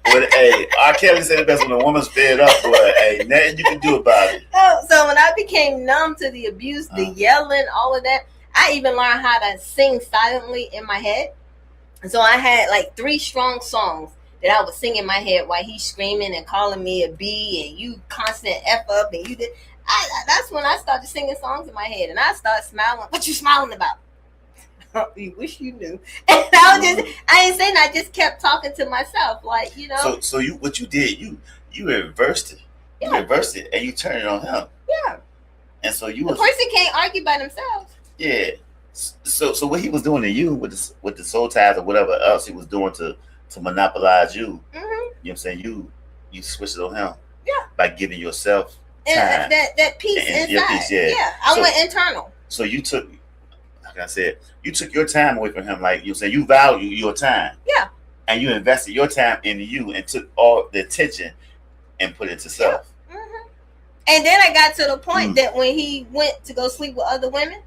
Hey, R. Kelly said it best, when a woman's fed up, boy, hey, nothing you can do about it. So when I became numb to the abuse, the yelling, all of that, I even learned how to sing silently in my head. So I had like 3 strong songs that I was singing in my head while he's screaming and calling me a B and you constant F up and you did. That's when I started singing songs in my head and I started smiling. What you smiling about? You wish you knew. And I ain't saying, I just kept talking to myself, like, you know. So you, what you did, you reversed it. Yeah. You reversed it and you turned it on him. Yeah. And so you the person can't argue by themselves. Yeah. So what he was doing to you with the soul ties or whatever else he was doing to monopolize you, you know what I'm saying? You switched it on him. Yeah. By giving yourself time. And that peace and inside. Peace, yeah. I went internal. So you took, like I said, you took your time away from him. Like you said, you value your time. Yeah. And you invested your time into you and took all the attention and put it to self. Yeah. And then I got to the point that when he went to go sleep with other women,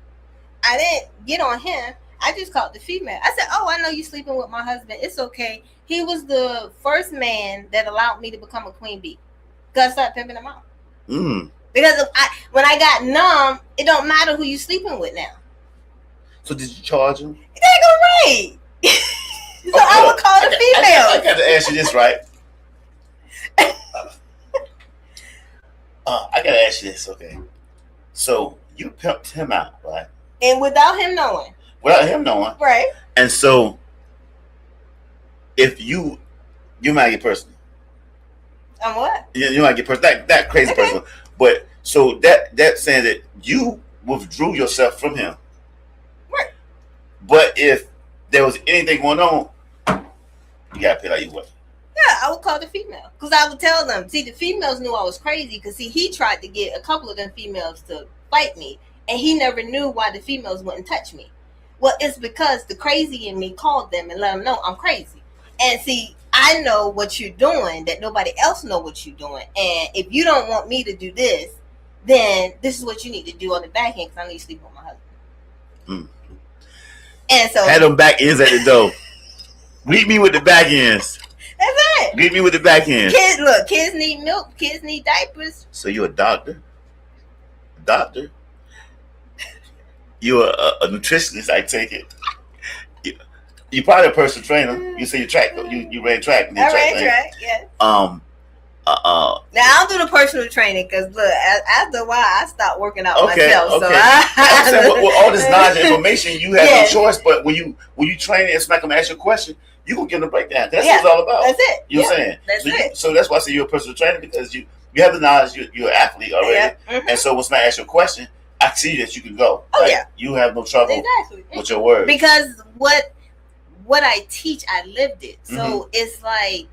I didn't get on him. I just called the female. I said, "Oh, I know you sleeping with my husband. It's okay." He was the first man that allowed me to become a queen bee. Cause I started pimping him out. Because when I got numb, it don't matter who you sleeping with now. So did you charge him? It ain't go right. So I would call the female. I got to ask you this, right? I got to ask you this, okay? So you pimped him out, right? And without him knowing. Without him knowing. Right. And so if you might get personal. I'm what? You might get personal. That crazy personal. But so that saying that you withdrew yourself from him. Right. But if there was anything going on, you gotta pay like you would. Yeah, I would call the female. Because I would tell them. See, the females knew I was crazy. Because, see, he tried to get a couple of them females to fight me. And he never knew why the females wouldn't touch me. Well, it's because the crazy in me called them and let them know I'm crazy. And, see, I know what you're doing that nobody else know what you're doing. And if you don't want me to do this, then this is what you need to do on the back end. Because I need to sleep with my husband. And so... had them back ends at the door. Greet me with the back ends. That's it. Greet me with the back ends. Kids need milk. Kids need diapers. So you're a doctor? Doctor? You're a nutritionist, I take it. You're probably a personal trainer. You say you track. You ran track. I ran track, yes. Now I don't do the personal training because look, after a while I stopped working out myself. Okay. So I'm saying, with all this knowledge and information, you have no choice. But when you train and somebody come ask you a question, you gonna give them a breakdown. That's what it's all about. That's it. You know what I'm saying? That's it. So that's why I say you're a personal trainer because you have the knowledge. You're an athlete already, and so when somebody asks you a question, I see that you can go. Oh, yeah. You have no trouble with your words because what I teach, I lived it. So it's like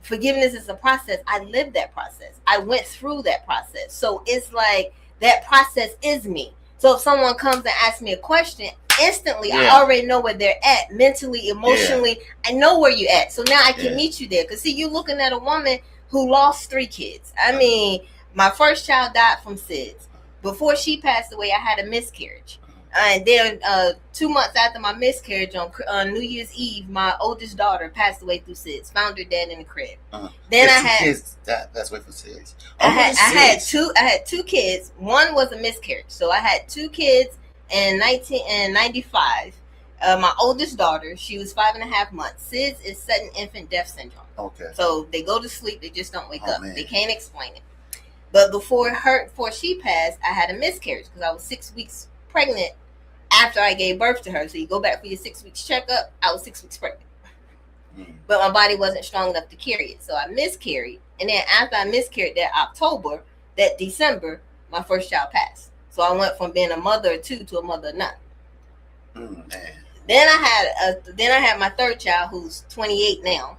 forgiveness is a process. I lived that process. I went through that process. So it's like that process is me. So if someone comes and asks me a question, instantly I already know where they're at mentally, emotionally. I know where you're at. So now I can meet you there. Because see, you're looking at a woman who lost 3 kids. I mean, my first child died from SIDS. Before she passed away, I had a miscarriage. And then 2 months after my miscarriage, on New Year's Eve, my oldest daughter passed away through SIDS. Found her dead in the crib. Then I had kids passed away from SIDS. I had 2 kids. One was a miscarriage. So I had 2 kids in 1995. My oldest daughter, she was 5.5 months. SIDS is sudden infant death syndrome. Okay. So they go to sleep, they just don't wake up. Man. They can't explain it. But before she passed, I had a miscarriage because I was 6 weeks pregnant after I gave birth to her. So you go back for your 6 weeks checkup. I was 6 weeks pregnant. But my body wasn't strong enough to carry it. So I miscarried. And then after I miscarried that December, my first child passed. So I went from being a mother of 2 to a mother of 9. Then I had my 3rd child who's 28 now.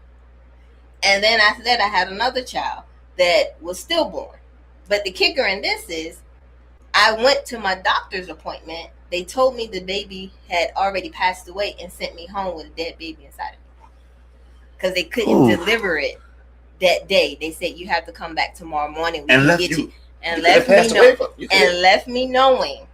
And then after that I had another child that was stillborn. But the kicker in this is I went to my doctor's appointment. They told me the baby had already passed away and sent me home with a dead baby inside of me. Because they couldn't deliver it that day. They said you have to come back tomorrow morning. And left me knowing.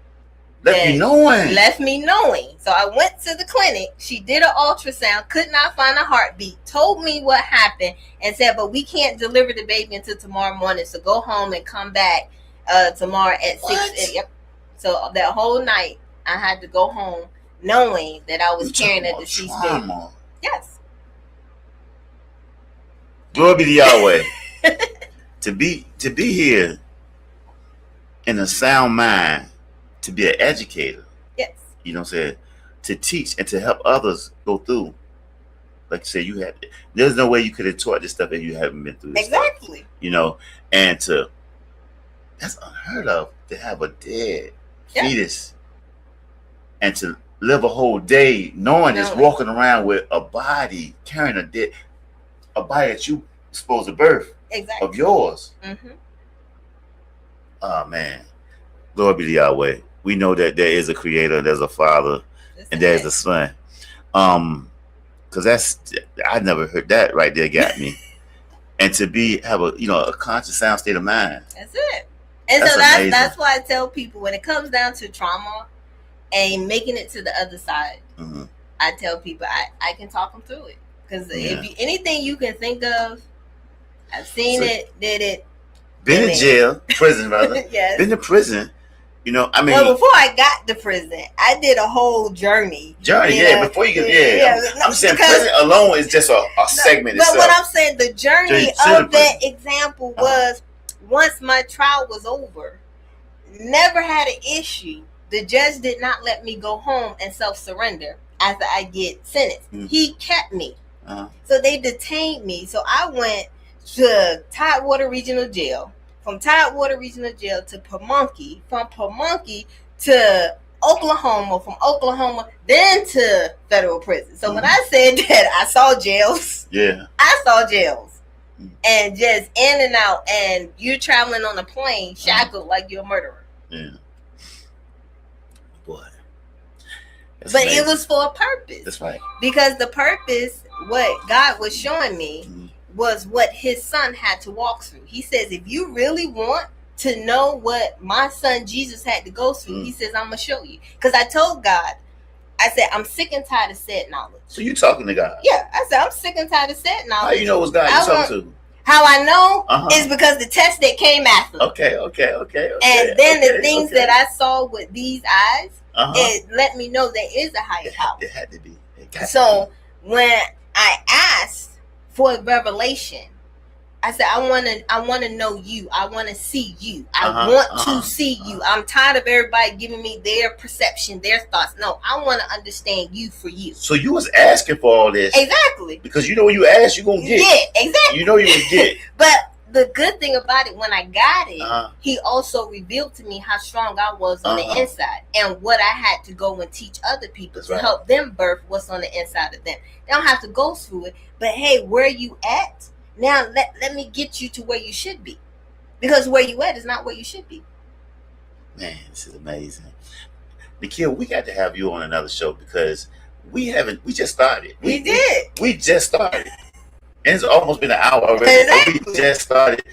Left me knowing. So I went to the clinic. She did an ultrasound, could not find a heartbeat, told me what happened, and said, but we can't deliver the baby until tomorrow morning. So go home and come back tomorrow at 6. Yep. So that whole night, I had to go home knowing that I was carrying a deceased baby. Yes. Glory be to Yahweh. to be here in a sound mind, to be an educator. Yes. You know what I'm saying? To teach and to help others go through. Like you said, there's no way you could have taught this stuff if you haven't been through this exactly. stuff. You know, and that's unheard of to have a dead fetus and to live a whole day knowing it's walking around with a body carrying a body that you supposed to birth of yours. Mm-hmm. Oh man, glory be to Yahweh. We know that there is a creator, there's a father, and there's a son. Because I never heard that right there. Got me. And to have a conscious, sound state of mind. That's it. And so that's why I tell people when it comes down to trauma and making it to the other side, mm-hmm. I tell people I can talk them through it. Because if anything you can think of, I've seen it, did it. Been in jail, prison rather. Yes. Been to prison. You know, I mean. Well, before I got to prison, I did a whole journey. Before you get, I'm saying prison alone is just a segment but itself. What I'm saying, the journey of that example was once my trial was over, never had an issue. The judge did not let me go home and self-surrender after I get sentenced. Mm. He kept me. So they detained me. So I went to Tidewater Regional Jail. From Tidewater Regional Jail to Pamunkey. From Pamunkey to Oklahoma. From Oklahoma, then to federal prison. So when I said that I saw jails, I saw jails. And just in and out. And you're traveling on a plane shackled like you're a murderer. Yeah. Boy. But amazing. It was for a purpose. That's right. Because the purpose, what God was showing me, was what his son had to walk through. He says, if you really want to know what my son Jesus had to go through, he says, I'm going to show you. Because I told God, I said, I'm sick and tired of said knowledge. So you talking to God? Yeah. I said, I'm sick and tired of said knowledge. How you know it was God you talking to? How I know is because the test that came after. Okay. And then the things that I saw with these eyes, it let me know there is a higher power. It had to be. So when I asked for revelation, I said, I want to know you. I want to see you. I want to see you. I'm tired of everybody giving me their perception, their thoughts. No, I want to understand you for you. So you was asking for all this. Exactly. Because you know when you ask, you're going to get. Yeah, exactly. You know you're going to get. But the good thing about it, when I got it, he also revealed to me how strong I was on the inside and what I had to go and teach other people to help them birth what's on the inside of them. They don't have to go through it, but hey, where you at? Now let me get you to where you should be, because where you at is not where you should be. Man, this is amazing. Nikhil, we got to have you on another show because we just started. We just started. And it's almost been an hour already. Exactly. We just started.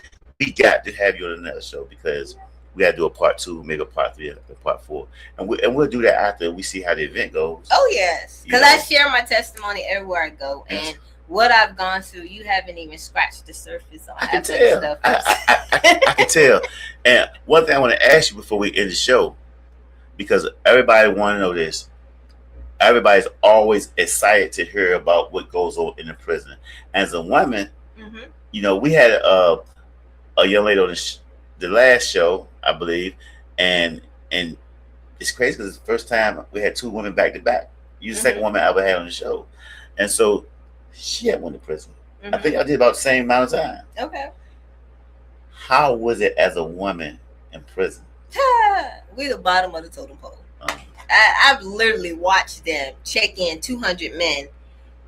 We got to have you on another show because we got to do a part 2, maybe a part 3, a part 4, and we'll do that after we see how the event goes. Oh yes, because I share my testimony everywhere I go, and what I've gone through, you haven't even scratched the surface on. I can tell. Stuff. I can tell. And one thing I want to ask you before we end the show, because everybody want to know this. Everybody's always excited to hear about what goes on in the prison. As a woman, you know, we had a young lady on the last show, I believe, and it's crazy because it's the first time we had 2 women back to back. You're the second woman I ever had on the show, and so she had went to prison. I think I did about the same amount of time. Okay. How was it as a woman in prison? We the bottom of the totem pole. I've literally watched them check in 200 men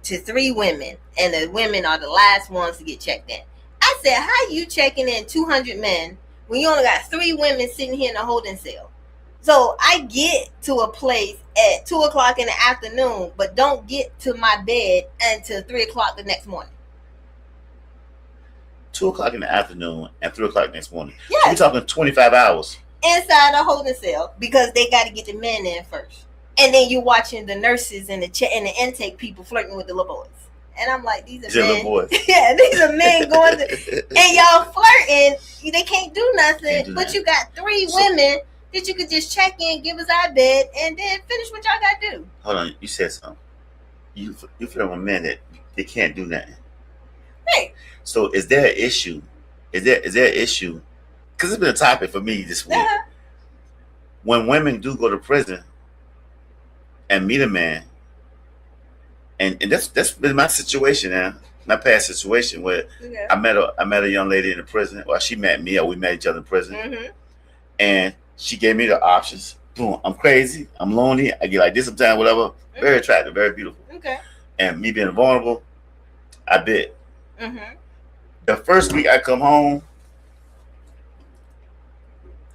to 3 women, and the women are the last ones to get checked in. I said, how you checking in 200 men when you only got 3 women sitting here in a holding cell? So I get to a place at 2 o'clock in the afternoon, but don't get to my bed until 3 o'clock the next morning. 2 o'clock in the afternoon and 3 o'clock next morning. Yeah. So we're talking 25 hours. Inside a holding cell because they got to get the men in first. And then you're watching the nurses and the intake people flirting with the little boys. And I'm like, these are men. Little boys. Yeah, these are men going to, and y'all flirting. They can't do nothing. But you got 3 women that you could just check in, give us our bed, and then finish what y'all got to do. Hold on, you said something. you feel a minute they can't do nothing. Right. So is there an issue? Is there an issue? Because it's been a topic for me this week. Uh-huh. When women do go to prison and meet a man, and that's been my situation now, my past situation where I met a young lady in the prison. Well, she met me, or we met each other in prison, and she gave me the options. Boom, I'm crazy, I'm lonely, I get like this sometimes, whatever. Very attractive, very beautiful. Okay. And me being vulnerable, I bit. The first week I come home,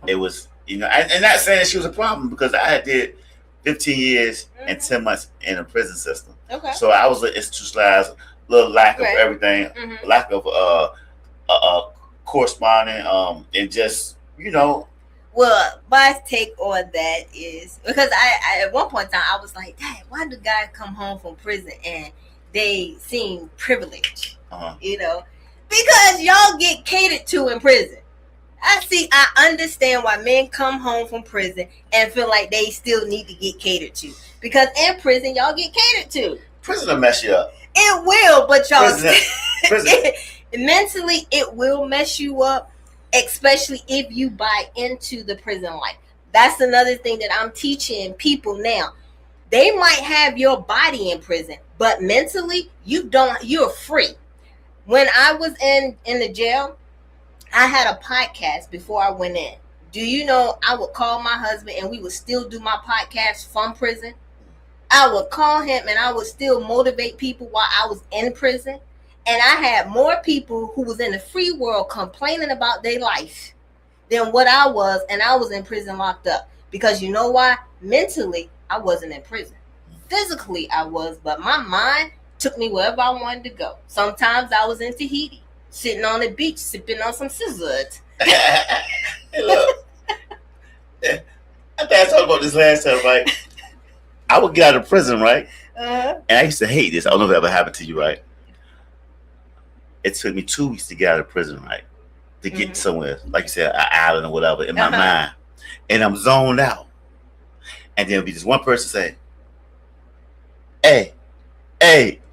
it was, and not saying that she was a problem, because I did 15 years and 10 months in a prison system. Okay. So I was institutionalized, little lack of everything, lack of corresponding, and just, Well, my take on that is, because I at one point in time I was like, Dad, why do guys come home from prison and they seem privileged? Because y'all get catered to in prison. I understand why men come home from prison and feel like they still need to get catered to. Because in prison, y'all get catered to. Prison will mess you up. It will, but y'all prison. Mentally, it will mess you up, especially if you buy into the prison life. That's another thing that I'm teaching people now. They might have your body in prison, but mentally, you're free. When I was in the jail, I had a podcast before I went in. Do you know I would call my husband and we would still do my podcast from prison? I would call him and I would still motivate people while I was in prison. And I had more people who was in the free world complaining about their life than what I was, and I was in prison locked up. Because you know why? Mentally, I wasn't in prison. Physically, I was, but my mind took me wherever I wanted to go. Sometimes I was in Tahiti, sitting on the beach, sipping on some scissors. Hey, look. I think I talked about this last time, right? I would get out of prison, right? And I used to hate this. I don't know if it ever happened to you, right? It took me 2 weeks to get out of prison, right? To get somewhere, like you said, an island or whatever, in my mind. And I'm zoned out. And then be just one person say, hey,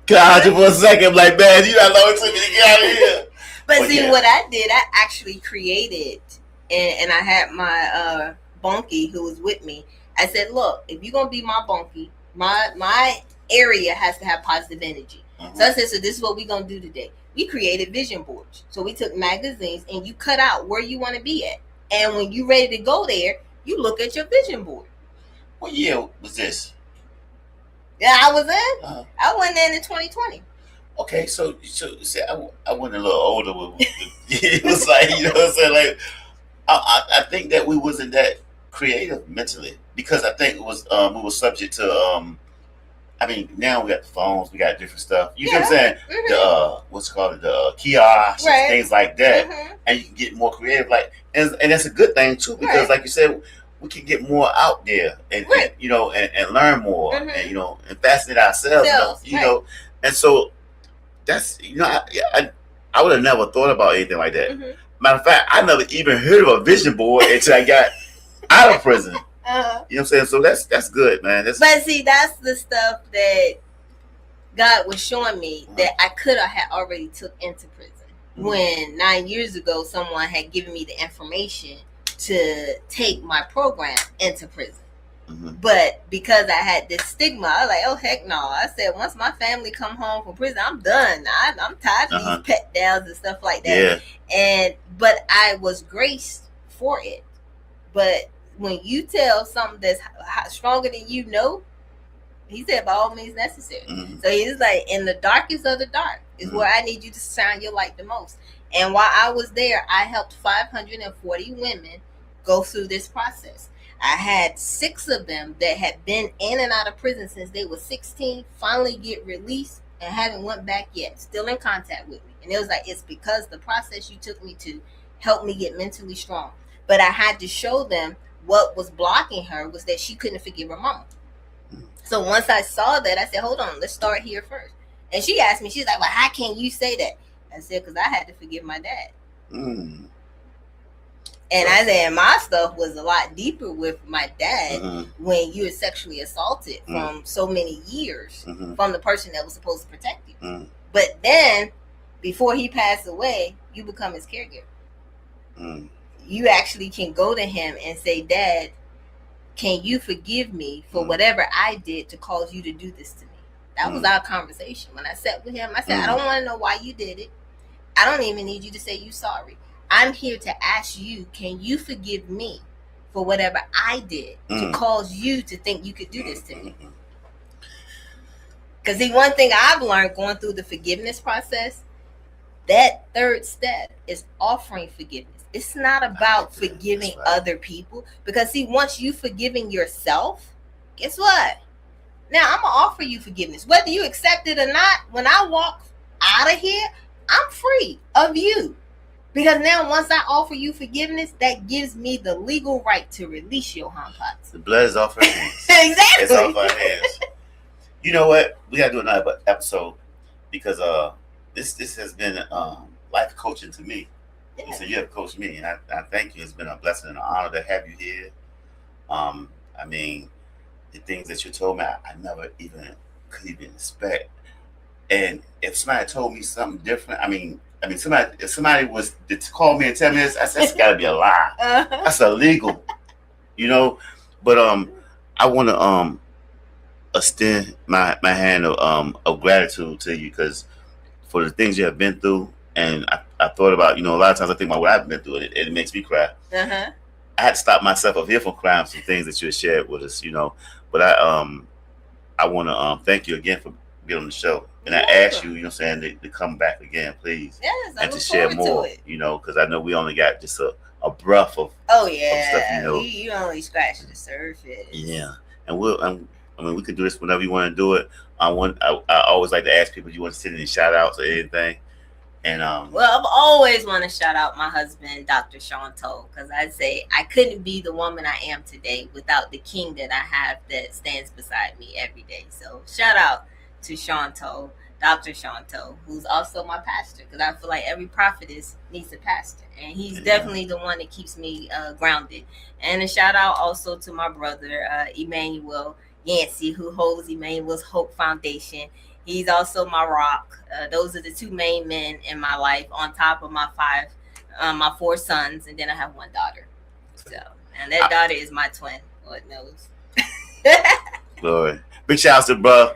can I hold you for a second? I'm like, man, you not long it took me to get out of here. But see, what I did, I actually created, and I had my bunkie who was with me. I said, look, if you're going to be my bunkie, my area has to have positive energy. So I said, so this is what we're going to do today. We created vision boards. So we took magazines and you cut out where you want to be at. And when you're ready to go there, you look at your vision board. What year was this? Yeah, I was in. I went in 2020. Okay, so see, I went a little older. It was like, you know what I'm saying? Like, I think that we wasn't that creative mentally, because I think it was we were subject to I mean, now we got the phones, we got different stuff. You know what I'm saying? The what's it called, the kiosks, things like that, and you can get more creative. Like, and that's a good thing too, because like you said, we can get more out there and and learn more, and and fascinate ourselves. You know, and so that's I would have never thought about anything like that. Matter of fact, I never even heard of a vision board until I got out of prison. You know what I'm saying? So that's good, man. But see, that's the stuff that God was showing me that I could have had already took into prison. When 9 years ago, someone had given me the information to take my program into prison. But because I had this stigma, I was like, oh, heck no. I said, once my family come home from prison, I'm done. I'm tired of these pet downs and stuff like that. But I was graced for it. But when you tell something that's stronger than he said, by all means necessary. So he's like, in the darkest of the dark is where I need you to shine your light the most. And while I was there, I helped 540 women go through this process. I had 6 of them that had been in and out of prison since they were 16, finally get released and haven't went back yet, still in contact with me. And it was like, it's because the process you took me to helped me get mentally strong. But I had to show them what was blocking her was that she couldn't forgive her mama. So once I saw that, I said, hold on, let's start here first. And she asked me, she's like, well, how can you say that? I said, because I had to forgive my dad. And I said my stuff was a lot deeper with my dad when you were sexually assaulted from so many years from the person that was supposed to protect you. But then, before he passed away, you become his caregiver. You actually can go to him and say, Dad, can you forgive me for whatever I did to cause you to do this to me? That was our conversation. When I sat with him, I said, I don't want to know why you did it. I don't even need you to say you sorry. I'm here to ask you, can you forgive me for whatever I did to cause you to think you could do this to me? Because the one thing I've learned going through the forgiveness process, that third step is offering forgiveness. It's not about forgiving other people. Because see, once you forgiving yourself, guess what? Now I'm going to offer you forgiveness. Whether you accept it or not, when I walk out of here, I'm free of you. Because now once I offer you forgiveness, that gives me the legal right to release your harm pots. The blood is off our hands. Exactly. It's off our hands. You know what? We got to do another episode because this has been life coaching to me. Yeah. You said you have coached me, and I thank you. It's been a blessing and an honor to have you here. I mean, the things that you told me, I never even could even expect. And if somebody told me something different, if somebody was to call me and tell me this, I said, that's got to be a lie. That's illegal, you know. But I want to extend my hand of gratitude to you because for the things you have been through, and I thought about, a lot of times I think about what I've been through, and it makes me cry. I had to stop myself up here from crying some things that you had shared with us, But I want to thank you again for being on the show. And I ask you, to come back again, please. Yes, and to share more, because I know we only got just a breath of stuff, you only scratch the surface. Yeah. And we could do this whenever you want to do it. I always like to ask people, you want to send any shout outs or anything? And well, I've always want to shout out my husband, Dr. Chantal, because I'd say I couldn't be the woman I am today without the king that I have that stands beside me every day. So shout out to Chantal, Dr. Chantal, who's also my pastor, because I feel like every prophetess needs a pastor, and he's definitely the one that keeps me grounded. And a shout out also to my brother, Emmanuel Yancey, who holds Emmanuel's Hope Foundation. He's also my rock. Those are the two main men in my life, on top of my four sons, and then I have one daughter. So, and that daughter is my twin. Lord knows. Glory. Big shout out to bro,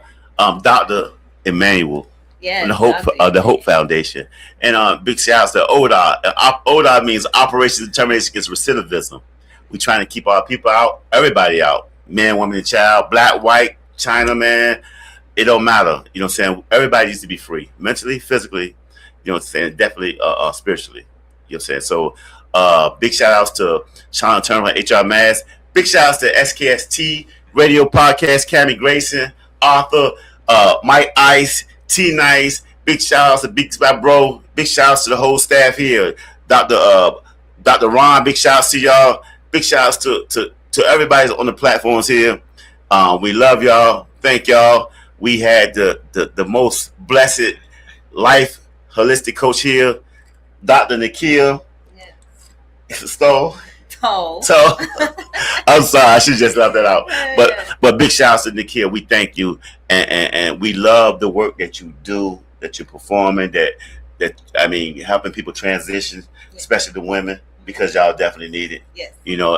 Dr. Emmanuel. Yeah, from the Hope Foundation. And big shout out to O.D.A.R. O.D.A.R. means Operation Determination Against Recidivism. We're trying to keep our people out, everybody out. Man, woman, and child, black, white, China, man. It don't matter. You know what I'm saying? Everybody needs to be free. Mentally, physically, you know what I'm saying? Definitely spiritually. You know what I'm saying? So big shout outs to Sean Turner and HR Mass. Big shout outs to SKST Radio Podcast, Cammie Grayson, Arthur, Mike Ice, T Nice. Big shout outs to Big Spot Bro. Big shout outs to the whole staff here. Dr. Ron, big shout outs to y'all. Big shout outs to everybody on the platforms here. We love y'all. Thank y'all. We had the most blessed life holistic coach here, Dr. Nakia Stowe. I'm sorry, I should just left that out. But big shout out to Nakia. We thank you, and we love the work that you do, that you're performing, that helping people transition, especially the women, because y'all definitely need it. Yes.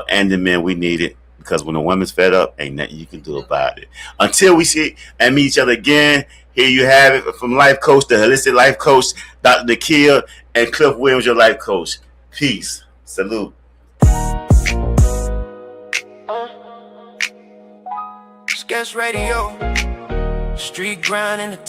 And the men, we need it. Because when the woman's fed up, ain't nothing you can do about it. Until we see and meet each other again, here you have it from life coach, the holistic life coach, Dr. Nakia, and Cliff Williams, your life coach. Peace. Salute. SKST Radio. Street grind in the